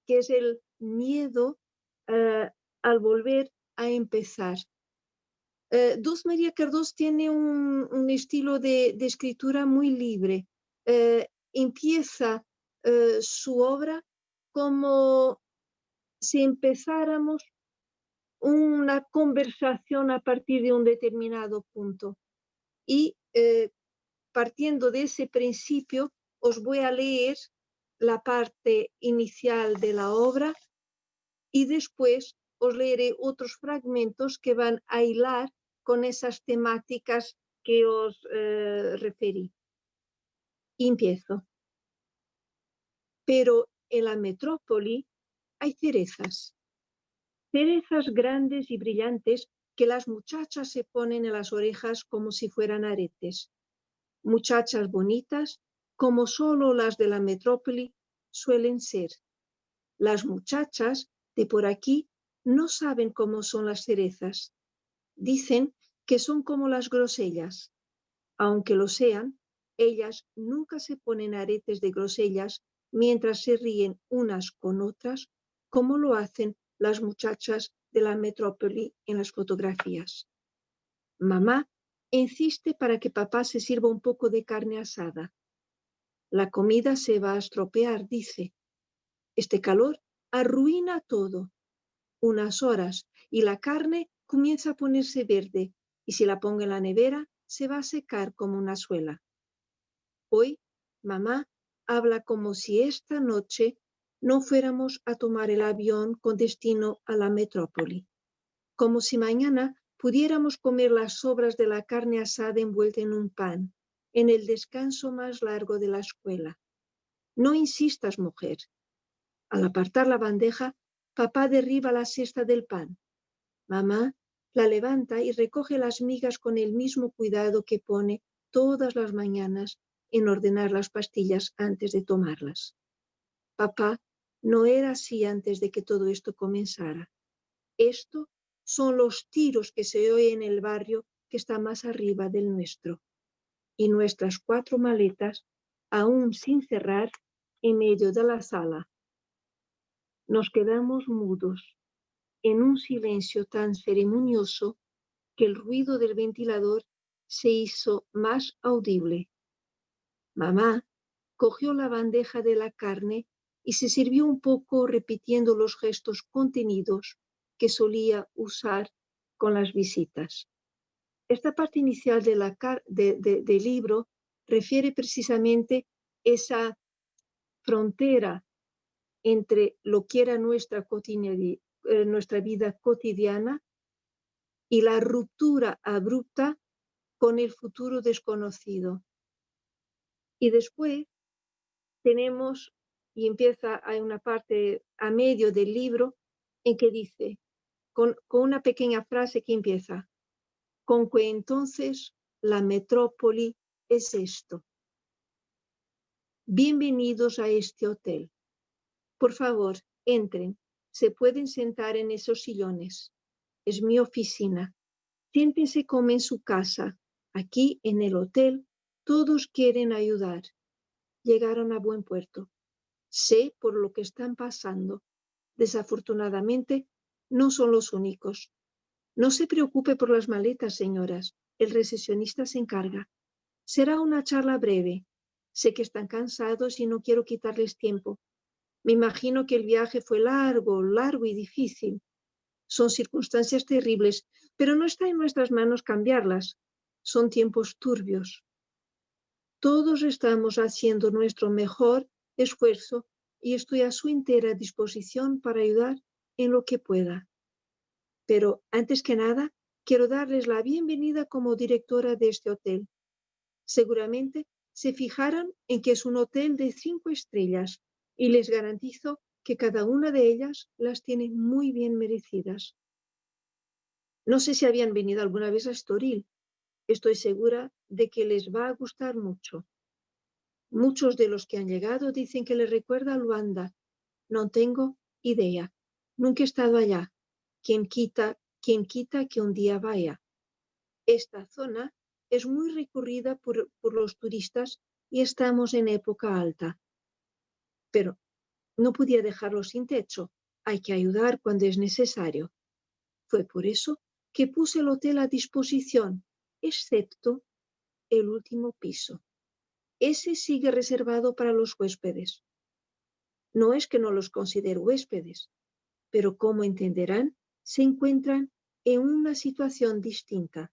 que es el miedo al volver a empezar. Dulce María Cardoso tiene un estilo de escritura muy libre. Empieza su obra como si empezáramos una conversación a partir de un determinado punto. Y partiendo de ese principio, os voy a leer la parte inicial de la obra y después os leeré otros fragmentos que van a hilar con esas temáticas que os referí. Empiezo. Pero en la metrópoli hay cerezas grandes y brillantes que las muchachas se ponen en las orejas como si fueran aretes. Muchachas bonitas, como solo las de la metrópoli suelen ser. Las muchachas de por aquí no saben cómo son las cerezas. Dicen que son como las grosellas. Aunque lo sean, ellas nunca se ponen aretes de grosellas mientras se ríen unas con otras, como lo hacen las muchachas de la metrópoli en las fotografías. Mamá insiste para que papá se sirva un poco de carne asada. La comida se va a estropear, dice. Este calor arruina todo. Unas horas y la carne comienza a ponerse verde, y si la pongo en la nevera se va a secar como una suela. Hoy mamá habla como si esta noche no fuéramos a tomar el avión con destino a la metrópoli, como si mañana pudiéramos comer las sobras de la carne asada envuelta en un pan, en el descanso más largo de la escuela. No insistas, mujer. Al apartar la bandeja, papá derriba la cesta del pan. Mamá la levanta y recoge las migas con el mismo cuidado que pone todas las mañanas en ordenar las pastillas antes de tomarlas. Papá no era así antes de que todo esto comenzara. Esto son los tiros que se oyen en el barrio que está más arriba del nuestro. Y nuestras 4 maletas, aún sin cerrar, en medio de la sala. Nos quedamos mudos, en un silencio tan ceremonioso que el ruido del ventilador se hizo más audible. Mamá cogió la bandeja de la carne y se sirvió un poco repitiendo los gestos contenidos que solía usar con las visitas. Esta parte inicial del libro refiere precisamente esa frontera entre lo que era nuestra vida cotidiana y la ruptura abrupta con el futuro desconocido. Y después tenemos, y hay una parte a medio del libro en que dice, con una pequeña frase que empieza, con que entonces la metrópoli es esto. Bienvenidos a este hotel. Por favor, entren. Se pueden sentar en esos sillones. Es mi oficina. Siéntense como en su casa. Aquí, en el hotel, todos quieren ayudar. Llegaron a buen puerto. Sé por lo que están pasando. Desafortunadamente, no son los únicos. No se preocupe por las maletas, señoras. El recepcionista se encarga. Será una charla breve. Sé que están cansados y no quiero quitarles tiempo. Me imagino que el viaje fue largo y difícil. Son circunstancias terribles, pero no está en nuestras manos cambiarlas. Son tiempos turbios. Todos estamos haciendo nuestro mejor esfuerzo y estoy a su entera disposición para ayudar en lo que pueda. Pero antes que nada, quiero darles la bienvenida como directora de este hotel. Seguramente se fijaron en que es un hotel de 5 estrellas y les garantizo que cada una de ellas las tiene muy bien merecidas. No sé si habían venido alguna vez a Estoril. Estoy segura de que les va a gustar mucho. Muchos de los que han llegado dicen que les recuerda a Luanda. No tengo idea. Nunca he estado allá. Quien quita que un día vaya. Esta zona es muy recurrida por los turistas y estamos en época alta. Pero no podía dejarlo sin techo. Hay que ayudar cuando es necesario. Fue por eso que puse el hotel a disposición, excepto el último piso. Ese sigue reservado para los huéspedes. No es que no los considero huéspedes, pero como entenderán, se encuentran en una situación distinta.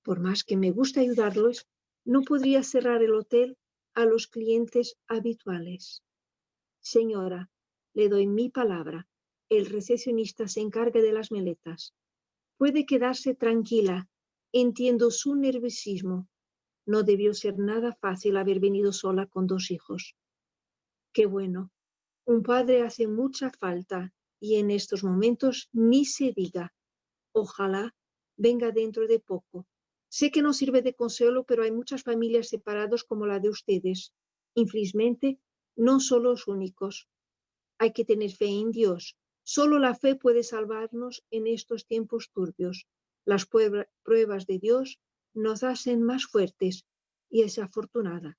Por más que me guste ayudarlos, no podría cerrar el hotel a los clientes habituales. Señora, le doy mi palabra. El recepcionista se encarga de las maletas. Puede quedarse tranquila. Entiendo su nerviosismo. No debió ser nada fácil haber venido sola con 2 hijos. Qué bueno. Un padre hace mucha falta y en estos momentos ni se diga. Ojalá venga dentro de poco. Sé que no sirve de consuelo, pero hay muchas familias separadas como la de ustedes. Infelizmente, no son los únicos. Hay que tener fe en Dios. Solo la fe puede salvarnos en estos tiempos turbios. Las pruebas de Dios nos hacen más fuertes y es afortunada.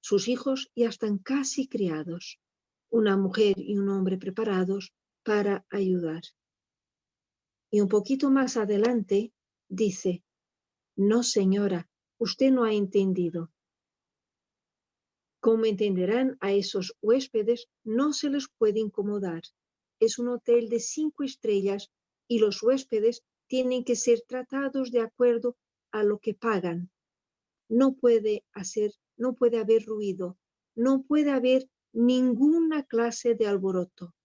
Sus hijos ya están casi criados. Una mujer y un hombre preparados para ayudar. Y un poquito más adelante dice, no señora, usted no ha entendido. Como entenderán, a esos huéspedes no se les puede incomodar. Es un hotel de 5 estrellas y los huéspedes tienen que ser tratados de acuerdo a lo que pagan. No puede haber ruido, no puede haber ninguna clase de alboroto.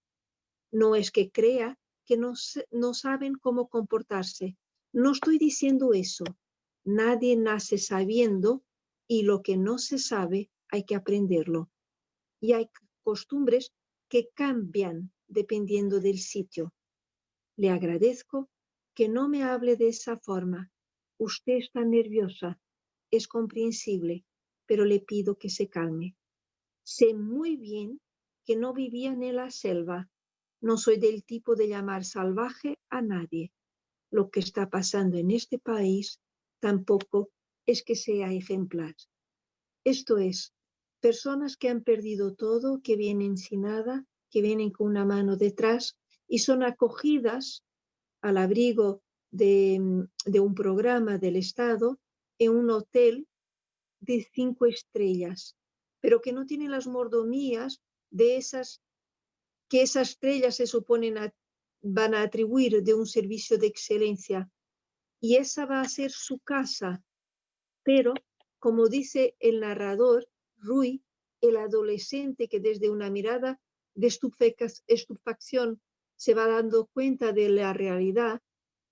No es que crea que no saben cómo comportarse. No estoy diciendo eso. Nadie nace sabiendo y lo que no se sabe hay que aprenderlo. Y hay costumbres que cambian dependiendo del sitio. Le agradezco que no me hable de esa forma. Usted está nerviosa. Es comprensible, pero le pido que se calme. Sé muy bien que no vivía en la selva. No soy del tipo de llamar salvaje a nadie. Lo que está pasando en este país tampoco es que sea ejemplar. Esto es, personas que han perdido todo, que vienen sin nada, que vienen con una mano detrás y son acogidas al abrigo de un programa del Estado en un hotel de 5 estrellas, pero que no tienen las mordomías de que esas estrellas se suponen van a atribuir de un servicio de excelencia. Y esa va a ser su casa. Pero, como dice el narrador, Rui, el adolescente que desde una mirada de estupefacción se va dando cuenta de la realidad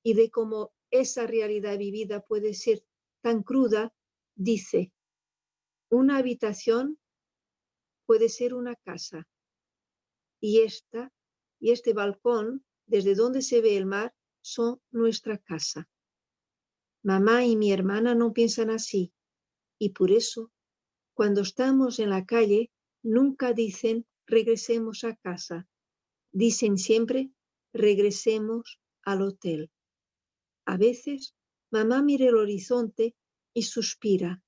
y de cómo esa realidad vivida puede ser tan cruda, dice, una habitación puede ser una casa. Y este balcón, desde donde se ve el mar, son nuestra casa. Mamá y mi hermana no piensan así, y por eso, cuando estamos en la calle, nunca dicen regresemos a casa. Dicen siempre regresemos al hotel. A veces, mamá mira el horizonte y suspira.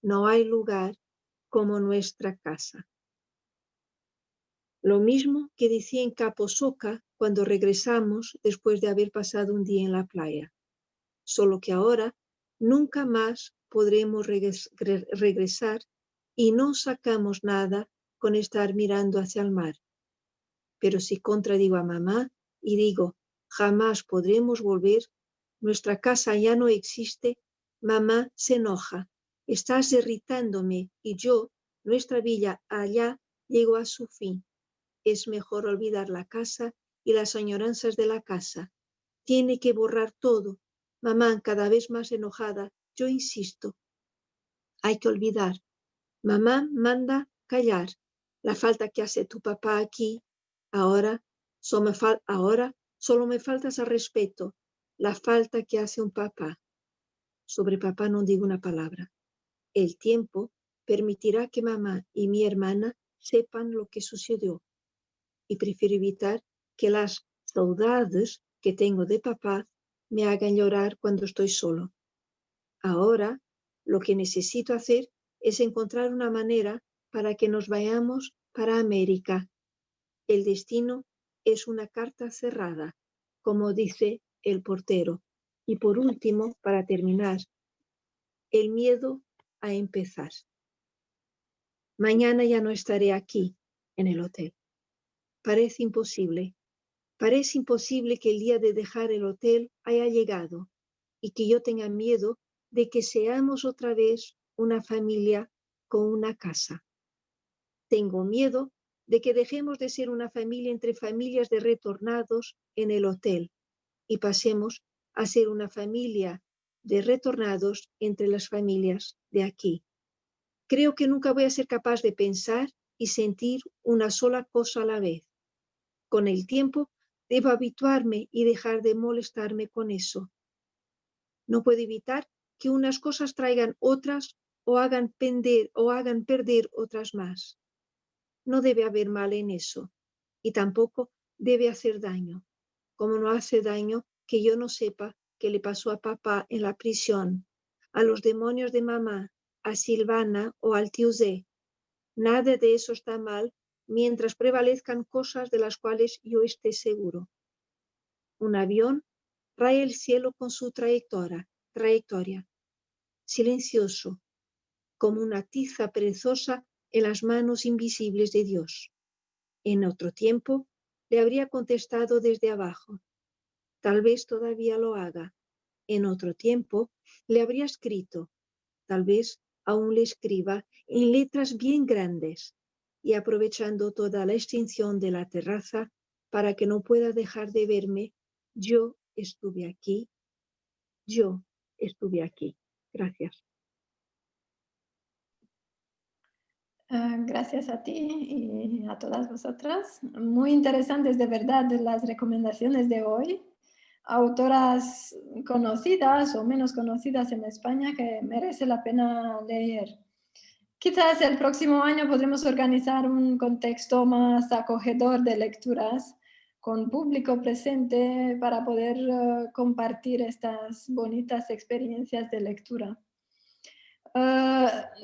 No hay lugar como nuestra casa. Lo mismo que decía en Caposoca cuando regresamos después de haber pasado un día en la playa. Solo que ahora nunca más podremos regresar y no sacamos nada con estar mirando hacia el mar. Pero si contradigo a mamá y digo, jamás podremos volver, nuestra casa ya no existe, mamá se enoja. Estás irritándome y yo, nuestra vida allá, llego a su fin. Es mejor olvidar la casa y las añoranzas de la casa. Tiene que borrar todo. Mamá, cada vez más enojada, yo insisto. Hay que olvidar. Mamá manda callar. La falta que hace tu papá aquí, ahora solo me faltas al respeto. La falta que hace un papá. Sobre papá no digo una palabra. El tiempo permitirá que mamá y mi hermana sepan lo que sucedió. Y prefiero evitar que las saudades que tengo de papá me hagan llorar cuando estoy solo. Ahora, lo que necesito hacer es encontrar una manera para que nos vayamos para América. El destino es una carta cerrada, como dice el portero. Y por último, para terminar, el miedo a empezar. Mañana ya no estaré aquí, en el hotel. Parece imposible que el día de dejar el hotel haya llegado y que yo tenga miedo de que seamos otra vez una familia con una casa. Tengo miedo de que dejemos de ser una familia entre familias de retornados en el hotel y pasemos a ser una familia de retornados entre las familias de aquí. Creo que nunca voy a ser capaz de pensar y sentir una sola cosa a la vez. Con el tiempo, debo habituarme y dejar de molestarme con eso. No puedo evitar que unas cosas traigan otras o hagan perder otras más. No debe haber mal en eso y tampoco debe hacer daño, como no hace daño que yo no sepa qué le pasó a papá en la prisión, a los demonios de mamá, a Silvana o al tío Zé. Nada de eso está mal mientras prevalezcan cosas de las cuales yo esté seguro. Un avión raya el cielo con su trayectoria, silencioso, como una tiza perezosa en las manos invisibles de Dios. En otro tiempo le habría contestado desde abajo. Tal vez todavía lo haga. En otro tiempo le habría escrito. Tal vez aún le escriba en letras bien grandes. y aprovechando toda la extinción de la terraza para que no pueda dejar de verme, yo estuve aquí. Yo estuve aquí. Gracias. Gracias a ti y a todas vosotras. Muy interesantes de verdad las recomendaciones de hoy. Autoras conocidas o menos conocidas en España que merece la pena leer. Quizás el próximo año podremos organizar un contexto más acogedor de lecturas con público presente para poder compartir estas bonitas experiencias de lectura.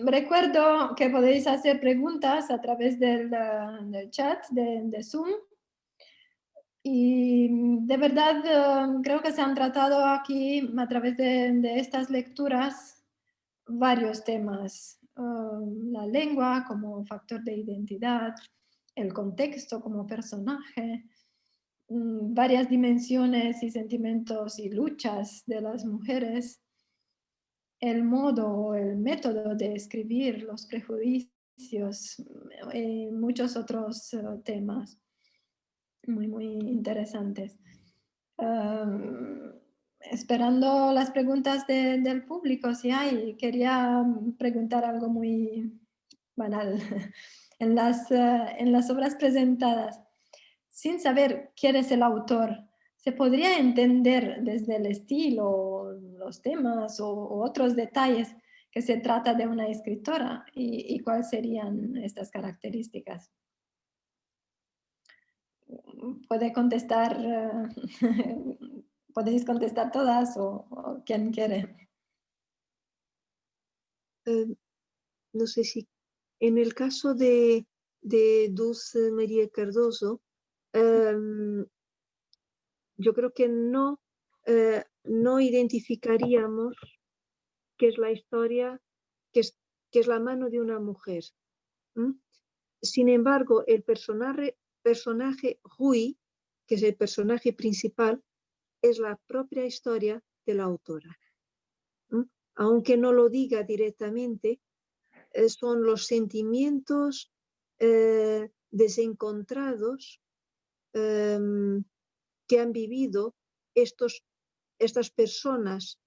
Recuerdo que podéis hacer preguntas a través del chat de Zoom. Y de verdad creo que se han tratado aquí a través de estas lecturas varios temas. La lengua como factor de identidad, el contexto como personaje, varias dimensiones y sentimientos y luchas de las mujeres, el modo o el método de escribir, los prejuicios y muchos otros temas muy, muy interesantes. Esperando las preguntas del público, si hay. Quería preguntar algo muy banal. En las obras presentadas, sin saber quién es el autor, ¿se podría entender desde el estilo, los temas o otros detalles que se trata de una escritora? ¿Y cuáles serían estas características? Puede contestar, podéis contestar todas o quien quiere. No sé si en el caso de Dulce María Cardoso, yo creo que no identificaríamos qué es la historia, qué es la mano de una mujer. Sin embargo, el personaje Rui, que es el personaje principal, es la propia historia de la autora. Aunque no lo diga directamente, son los sentimientos desencontrados que han vivido estas personas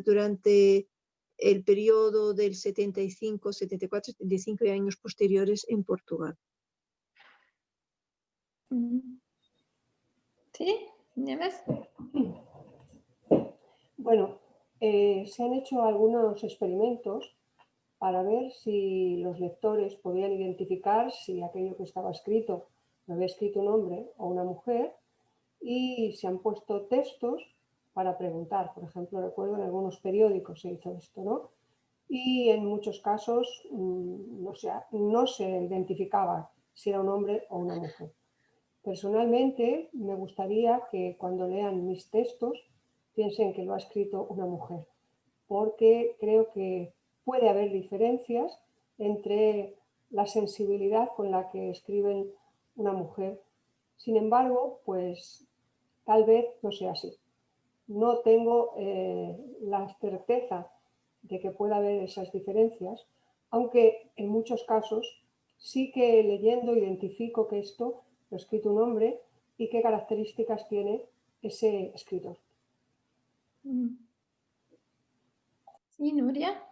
durante el periodo del 75, 74, 75 y años posteriores en Portugal. ¿Sí? ¿Nieves? Bueno, se han hecho algunos experimentos para ver si los lectores podían identificar si aquello que estaba escrito lo había escrito un hombre o una mujer, y se han puesto textos para preguntar. Por ejemplo, recuerdo en algunos periódicos se hizo esto, ¿no? Y en muchos casos no se identificaba si era un hombre o una mujer. Personalmente, me gustaría que cuando lean mis textos piensen que lo ha escrito una mujer, porque creo que puede haber diferencias entre la sensibilidad con la que escriben una mujer. Sin embargo, pues tal vez no sea así. No tengo la certeza de que pueda haber esas diferencias, aunque en muchos casos sí que leyendo identifico que esto lo ha escrito un hombre y qué características tiene ese escritor. Sí, Nuria.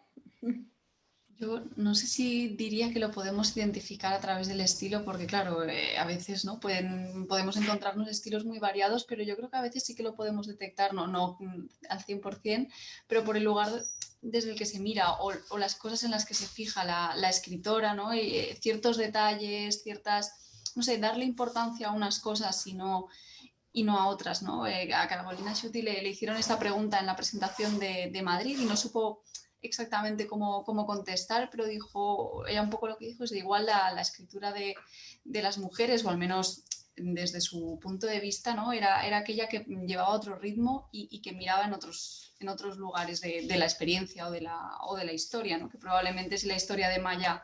Yo no sé si diría que lo podemos identificar a través del estilo, porque claro, a veces ¿no? podemos encontrarnos estilos muy variados, pero yo creo que a veces sí que lo podemos detectar, no al 100%, pero por el lugar desde el que se mira o las cosas en las que se fija la escritora, ¿no? Y, ciertos detalles, no sé, darle importancia a unas cosas y no a otras, ¿no? A Carolina Schutti le hicieron esta pregunta en la presentación de Madrid y no supo exactamente cómo contestar, pero ella un poco lo que dijo es de igual la escritura de las mujeres, o al menos desde su punto de vista, ¿no? Era aquella que llevaba otro ritmo y que miraba en otros lugares de la experiencia o de la historia, ¿no? Que probablemente si la historia de Maya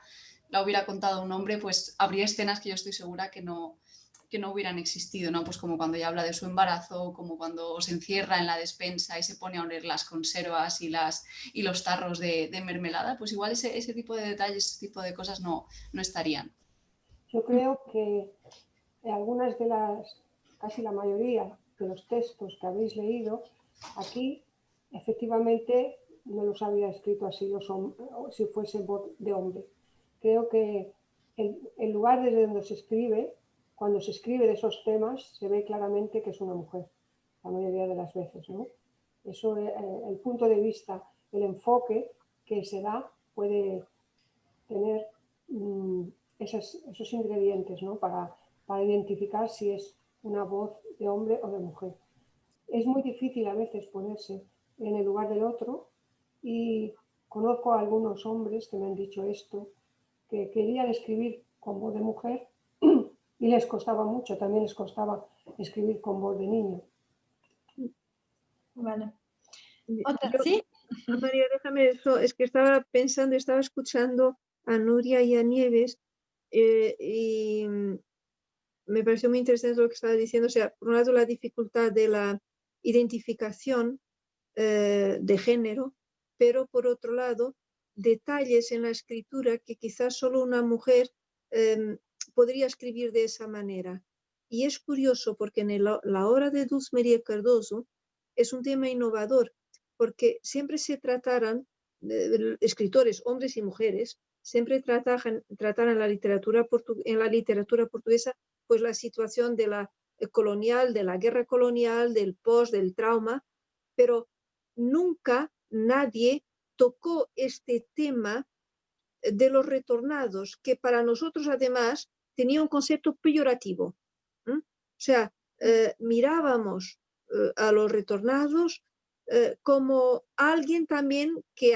la hubiera contado un hombre, pues habría escenas que yo estoy segura que no hubieran existido, ¿no? Pues como cuando ella habla de su embarazo, como cuando se encierra en la despensa y se pone a oler las conservas y los tarros de mermelada, pues igual ese tipo de detalles, ese tipo de cosas no estarían. Yo creo que algunas de casi la mayoría de los textos que habéis leído aquí, efectivamente no los había escrito así si fuese voz de hombre. Creo que el lugar desde donde se escribe, cuando se escribe de esos temas, se ve claramente que es una mujer, la mayoría de las veces, ¿no? Eso, el punto de vista, el enfoque que se da puede tener esos ingredientes, ¿no? para identificar si es una voz de hombre o de mujer. Es muy difícil a veces ponerse en el lugar del otro y conozco a algunos hombres que me han dicho esto, que querían escribir con voz de mujer y les costaba mucho, también les costaba escribir con voz de niño. Vale. ¿Otra? ¿Sí? María, déjame eso, es que estaba pensando, estaba escuchando a Nuria y a Nieves y me pareció muy interesante lo que estaba diciendo. O sea, por un lado la dificultad de la identificación de género, pero por otro lado detalles en la escritura que quizás solo una mujer podría escribir de esa manera. Y es curioso porque en la obra de Dulce María Cardoso es un tema innovador, porque siempre se trataran, escritores, hombres y mujeres, siempre trataran en la literatura portuguesa pues la situación de la colonial, de la guerra colonial, del post, del trauma, pero nunca nadie tocó este tema de los retornados, que para nosotros además tenía un concepto peyorativo. O sea, mirábamos a los retornados como alguien también que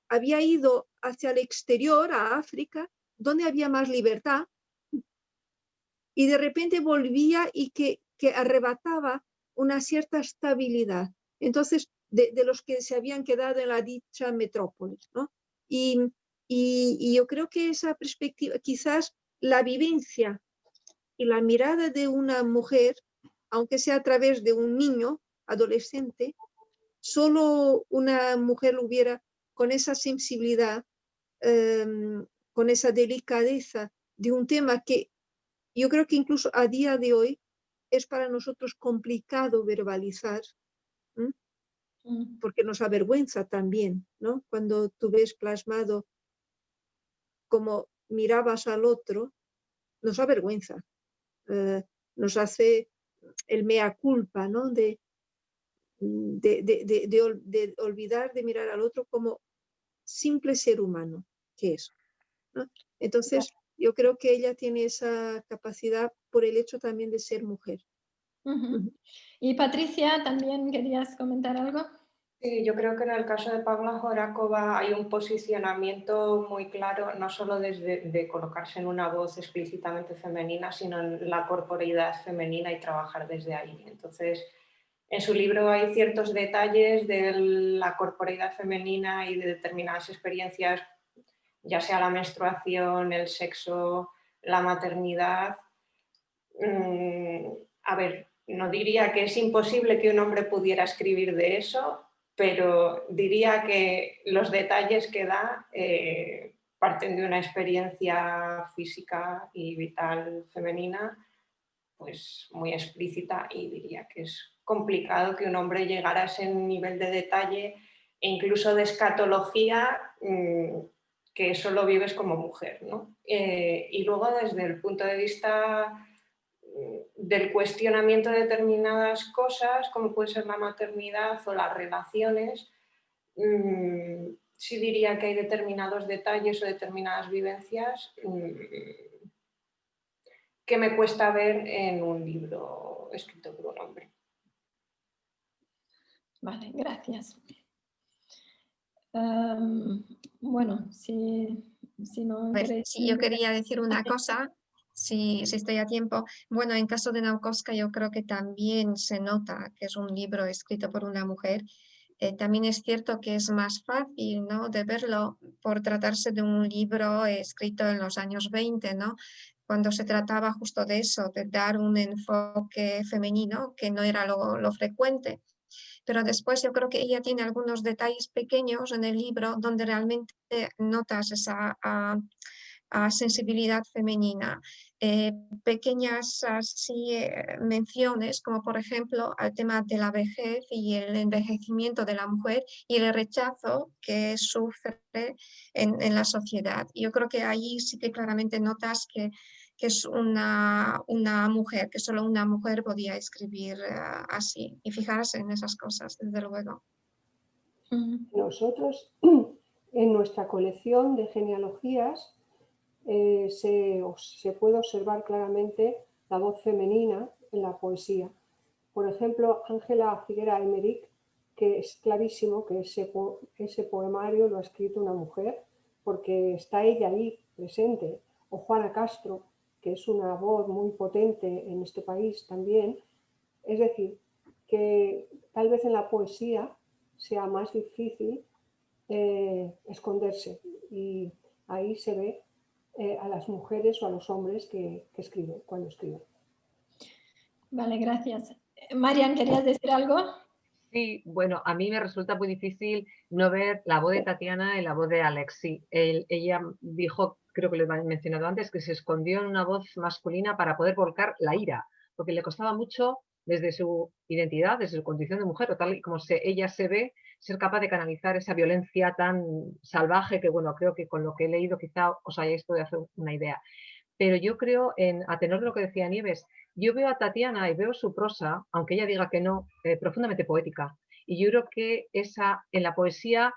había ido hacia el exterior, a África, donde había más libertad, y de repente volvía y que arrebataba una cierta estabilidad. Entonces, de los que se habían quedado en la dicha metrópolis, ¿no? Y yo creo que esa perspectiva, quizás la vivencia y la mirada de una mujer, aunque sea a través de un niño, adolescente, solo una mujer lo hubiera con esa sensibilidad, con esa delicadeza de un tema que yo creo que incluso a día de hoy es para nosotros complicado verbalizar, porque nos avergüenza también, ¿no? Cuando tú ves plasmado cómo mirabas al otro, nos avergüenza, nos hace el mea culpa, ¿no? De olvidar de mirar al otro como simple ser humano que es, ¿no? Entonces, yo creo que ella tiene esa capacidad por el hecho también de ser mujer. Y Patricia, ¿también querías comentar algo? Sí, yo creo que en el caso de Pavla Horáková hay un posicionamiento muy claro, no solo desde de colocarse en una voz explícitamente femenina, sino en la corporeidad femenina y trabajar desde ahí. Entonces, en su libro hay ciertos detalles de la corporeidad femenina y de determinadas experiencias, ya sea la menstruación, el sexo, la maternidad. A ver, no diría que es imposible que un hombre pudiera escribir de eso, pero diría que los detalles que da parten de una experiencia física y vital femenina pues muy explícita, y diría que es complicado que un hombre llegara a ese nivel de detalle e incluso de escatología, que eso lo vives como mujer, ¿no? Y luego desde el punto de vista del cuestionamiento de determinadas cosas, como puede ser la maternidad o las relaciones, sí diría que hay determinados detalles o determinadas vivencias que me cuesta ver en un libro escrito por un hombre. Vale, gracias. Bueno, si no queréis... Sí, yo quería decir una cosa, si estoy a tiempo. Bueno, en caso de Naukovska yo creo que también se nota que es un libro escrito por una mujer. También es cierto que es más fácil, ¿no?, de verlo por tratarse de un libro escrito en los años 20, ¿no?, cuando se trataba justo de eso, de dar un enfoque femenino que no era lo frecuente. Pero después yo creo que ella tiene algunos detalles pequeños en el libro donde realmente notas esa sensibilidad femenina. Pequeñas así, menciones, como por ejemplo al tema de la vejez y el envejecimiento de la mujer y el rechazo que sufre en la sociedad. Yo creo que allí sí que claramente notas que es una mujer, que solo una mujer podía escribir así. Y fijarse en esas cosas, desde luego. Nosotros, en nuestra colección de genealogías, se puede observar claramente la voz femenina en la poesía. Por ejemplo, Ángela Figuera Emerick, que es clarísimo que ese poemario lo ha escrito una mujer, porque está ella ahí presente, o Juana Castro, que es una voz muy potente en este país también. Es decir, que tal vez en la poesía sea más difícil esconderse, y ahí se ve a las mujeres o a los hombres que escriben, cuando escriben. Vale, gracias. Marian, ¿querías decir algo? Sí, bueno, a mí me resulta muy difícil no ver la voz de Tatiana y la voz de Alexi. Ella dijo, creo que lo he mencionado antes, que se escondió en una voz masculina para poder volcar la ira, porque le costaba mucho desde su identidad, desde su condición de mujer, o tal y como ella se ve, ser capaz de canalizar esa violencia tan salvaje que, bueno, creo que con lo que he leído quizá os hayáis podido hacer una idea. Pero yo creo, a tenor de lo que decía Nieves, yo veo a Tatiana y veo su prosa, aunque ella diga que no, profundamente poética. Y yo creo que en la poesía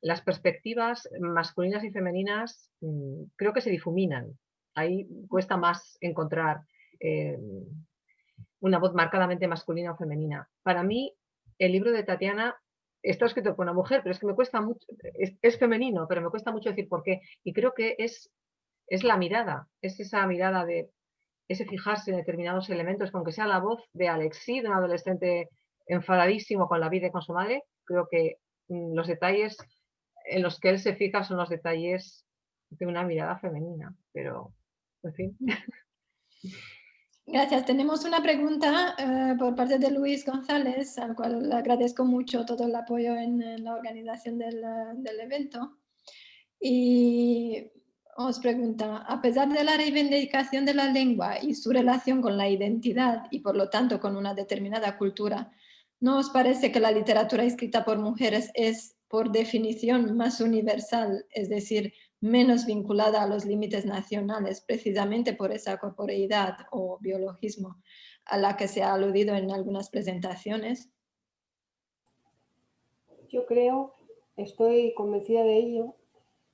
las perspectivas masculinas y femeninas creo que se difuminan. Ahí cuesta más encontrar una voz marcadamente masculina o femenina. Para mí, el libro de Tatiana está escrito por una mujer, pero es que me cuesta mucho, es femenino, pero me cuesta mucho decir por qué. Y creo que es la mirada, es esa mirada de ese fijarse en determinados elementos, aunque sea la voz de Alexi, de un adolescente enfadadísimo con la vida y con su madre. Creo que los detalles en los que él se fija son los detalles de una mirada femenina, pero en fin. Gracias. Tenemos una pregunta por parte de Luis González, al cual le agradezco mucho todo el apoyo en la organización del evento. Y os pregunta, a pesar de la reivindicación de la lengua y su relación con la identidad y por lo tanto con una determinada cultura, ¿no os parece que la literatura escrita por mujeres es por definición más universal, es decir, menos vinculada a los límites nacionales, precisamente por esa corporeidad o biologismo a la que se ha aludido en algunas presentaciones? Yo creo, estoy convencida de ello,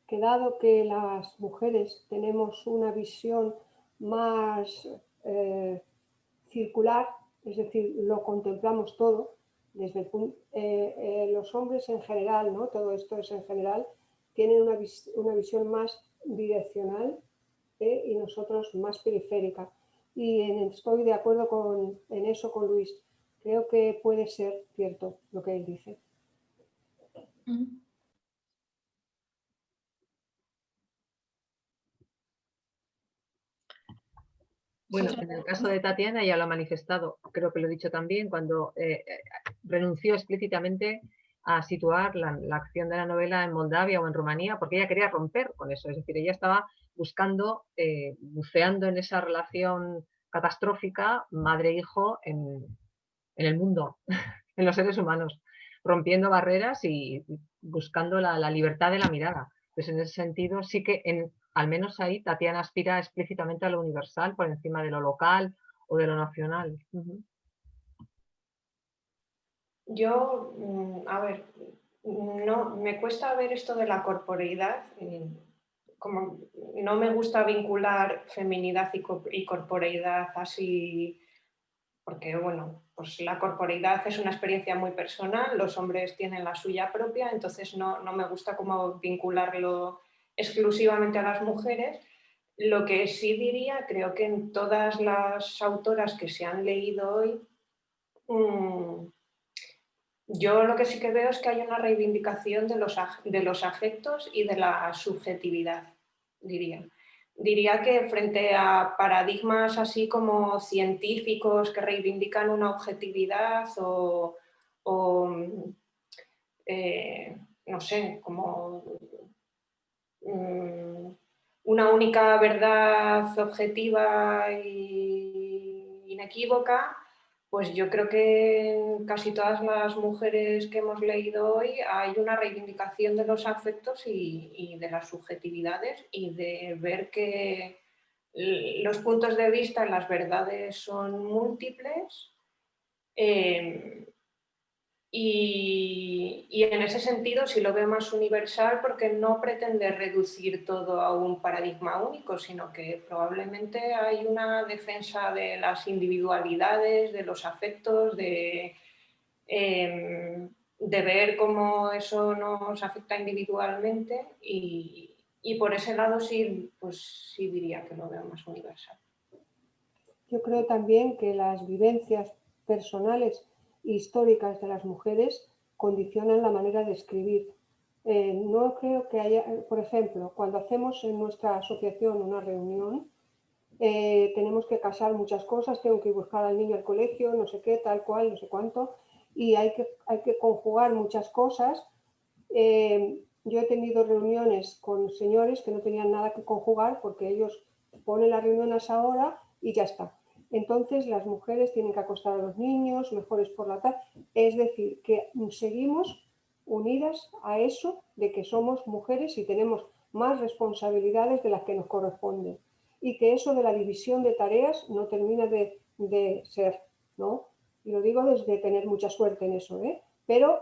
que dado que las mujeres tenemos una visión más circular, es decir, lo contemplamos todo, desde los hombres en general, ¿no? Todo esto es en general, tienen una visión más direccional y nosotros más periférica. Y estoy de acuerdo en eso con Luis. Creo que puede ser cierto lo que él dice. Bueno, en el caso de Tatiana ya lo ha manifestado, creo que lo he dicho también, cuando renunció explícitamente a situar la acción de la novela en Moldavia o en Rumanía, porque ella quería romper con eso, es decir, ella estaba buscando, buceando en esa relación catastrófica madre-hijo en el mundo, en los seres humanos, rompiendo barreras y buscando la libertad de la mirada. Entonces, en ese sentido, sí que al menos ahí Tatiana aspira explícitamente a lo universal por encima de lo local o de lo nacional. Yo, a ver, no, me cuesta ver esto de la corporeidad. Como no me gusta vincular feminidad y corporeidad así, porque bueno, pues la corporeidad es una experiencia muy personal, los hombres tienen la suya propia, entonces no me gusta como vincularlo exclusivamente a las mujeres. Lo que sí diría, creo que en todas las autoras que se han leído hoy, yo lo que sí que veo es que hay una reivindicación de los afectos y de la subjetividad, diría. Diría que frente a paradigmas así como científicos que reivindican una objetividad o no sé, como una única verdad objetiva e inequívoca, pues yo creo que en casi todas las mujeres que hemos leído hoy hay una reivindicación de los afectos y de las subjetividades y de ver que los puntos de vista, las verdades son múltiples. Y en ese sentido sí lo veo más universal porque no pretende reducir todo a un paradigma único, sino que probablemente hay una defensa de las individualidades, de los afectos, de ver cómo eso nos afecta individualmente y por ese lado sí, pues sí diría que lo veo más universal. Yo creo también que las vivencias personales e históricas de las mujeres condicionan la manera de escribir. No creo que haya, por ejemplo, cuando hacemos en nuestra asociación una reunión, tenemos que casar muchas cosas, tengo que ir a buscar al niño al colegio, no sé qué, tal cual, no sé cuánto, y hay que conjugar muchas cosas. Yo he tenido reuniones con señores que no tenían nada que conjugar porque ellos ponen la reunión a esa hora y ya está. Entonces las mujeres tienen que acostar a los niños, mejores por la tarde. Es decir, que seguimos unidas a eso de que somos mujeres y tenemos más responsabilidades de las que nos corresponden. Y que eso de la división de tareas no termina de ser, ¿no? Y lo digo desde tener mucha suerte en eso, ¿eh? Pero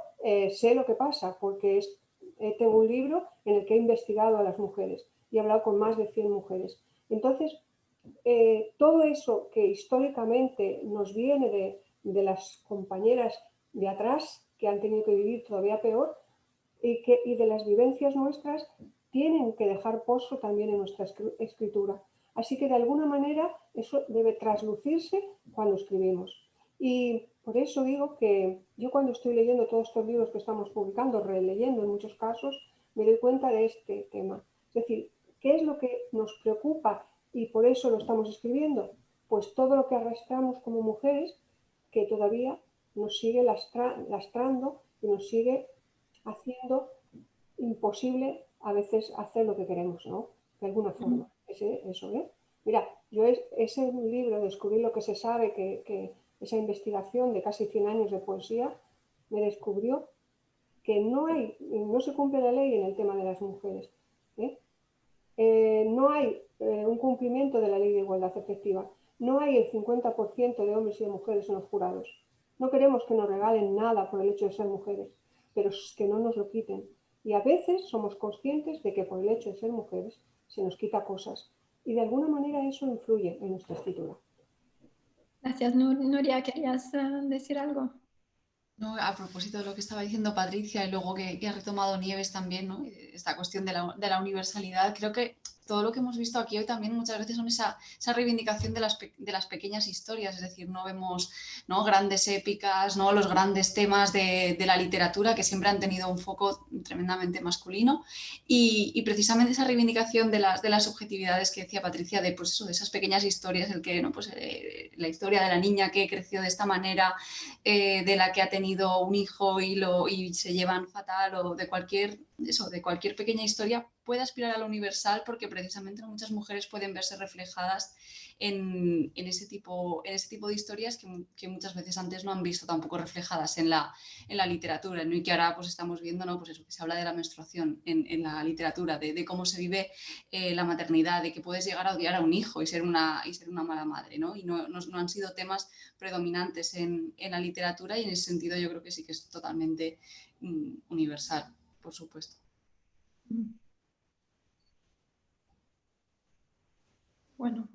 sé lo que pasa porque tengo un libro en el que he investigado a las mujeres y he hablado con más de 100 mujeres. Entonces, todo eso que históricamente nos viene de las compañeras de atrás que han tenido que vivir todavía peor y de las vivencias nuestras tienen que dejar pozo también en nuestra escritura. Así que de alguna manera eso debe traslucirse cuando escribimos. Y por eso digo que yo cuando estoy leyendo todos estos libros que estamos publicando, releyendo en muchos casos, me doy cuenta de este tema. Es decir, ¿qué es lo que nos preocupa y por eso lo estamos escribiendo? Pues todo lo que arrastramos como mujeres que todavía nos sigue lastrando y nos sigue haciendo imposible a veces hacer lo que queremos, ¿no? De alguna forma. Eso, ¿eh? Mira, yo ese libro, Descubrir lo que se sabe, que esa investigación de casi 100 años de poesía, me descubrió que no se cumple la ley en el tema de las mujeres. No hay un cumplimiento de la ley de igualdad efectiva. No hay el 50% de hombres y de mujeres en los jurados. No queremos que nos regalen nada por el hecho de ser mujeres, pero que no nos lo quiten. Y a veces somos conscientes de que por el hecho de ser mujeres se nos quita cosas. Y de alguna manera eso influye en nuestra escritura. Gracias, Nuria. ¿Querías decir algo? No, a propósito de lo que estaba diciendo Patricia y luego que ha retomado Nieves también, ¿no? Esta cuestión de la universalidad, creo que todo lo que hemos visto aquí hoy también muchas veces son esa reivindicación de las pequeñas historias, es decir, no vemos, ¿no?, grandes épicas, ¿no?, los grandes temas de la literatura que siempre han tenido un foco tremendamente masculino y precisamente esa reivindicación de las subjetividades que decía Patricia, de, pues eso, de esas pequeñas historias, el que, ¿no?, pues, la historia de la niña que creció de esta manera, de la que ha tenido un hijo y se llevan fatal, o de cualquier pequeña historia, puede aspirar a lo universal porque precisamente muchas mujeres pueden verse reflejadas en ese tipo de historias que muchas veces antes no han visto tampoco reflejadas en la literatura, ¿no? Y que ahora pues estamos viendo, ¿no?, pues eso, que se habla de la menstruación en la literatura, de cómo se vive la maternidad, de que puedes llegar a odiar a un hijo y ser una mala madre, ¿no? Y no han sido temas predominantes en la literatura y en ese sentido yo creo que sí que es totalmente universal, por supuesto. Bueno,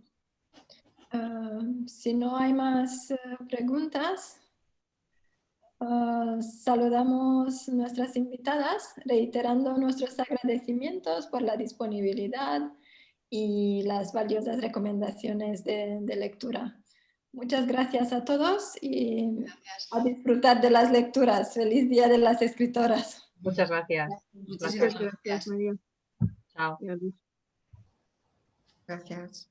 si no hay más preguntas, saludamos nuestras invitadas, reiterando nuestros agradecimientos por la disponibilidad y las valiosas recomendaciones de lectura. Muchas gracias a todos y a disfrutar de las lecturas. Feliz Día de las Escritoras. Muchas gracias. Muchísimas Gracias, María. Chao. Gracias.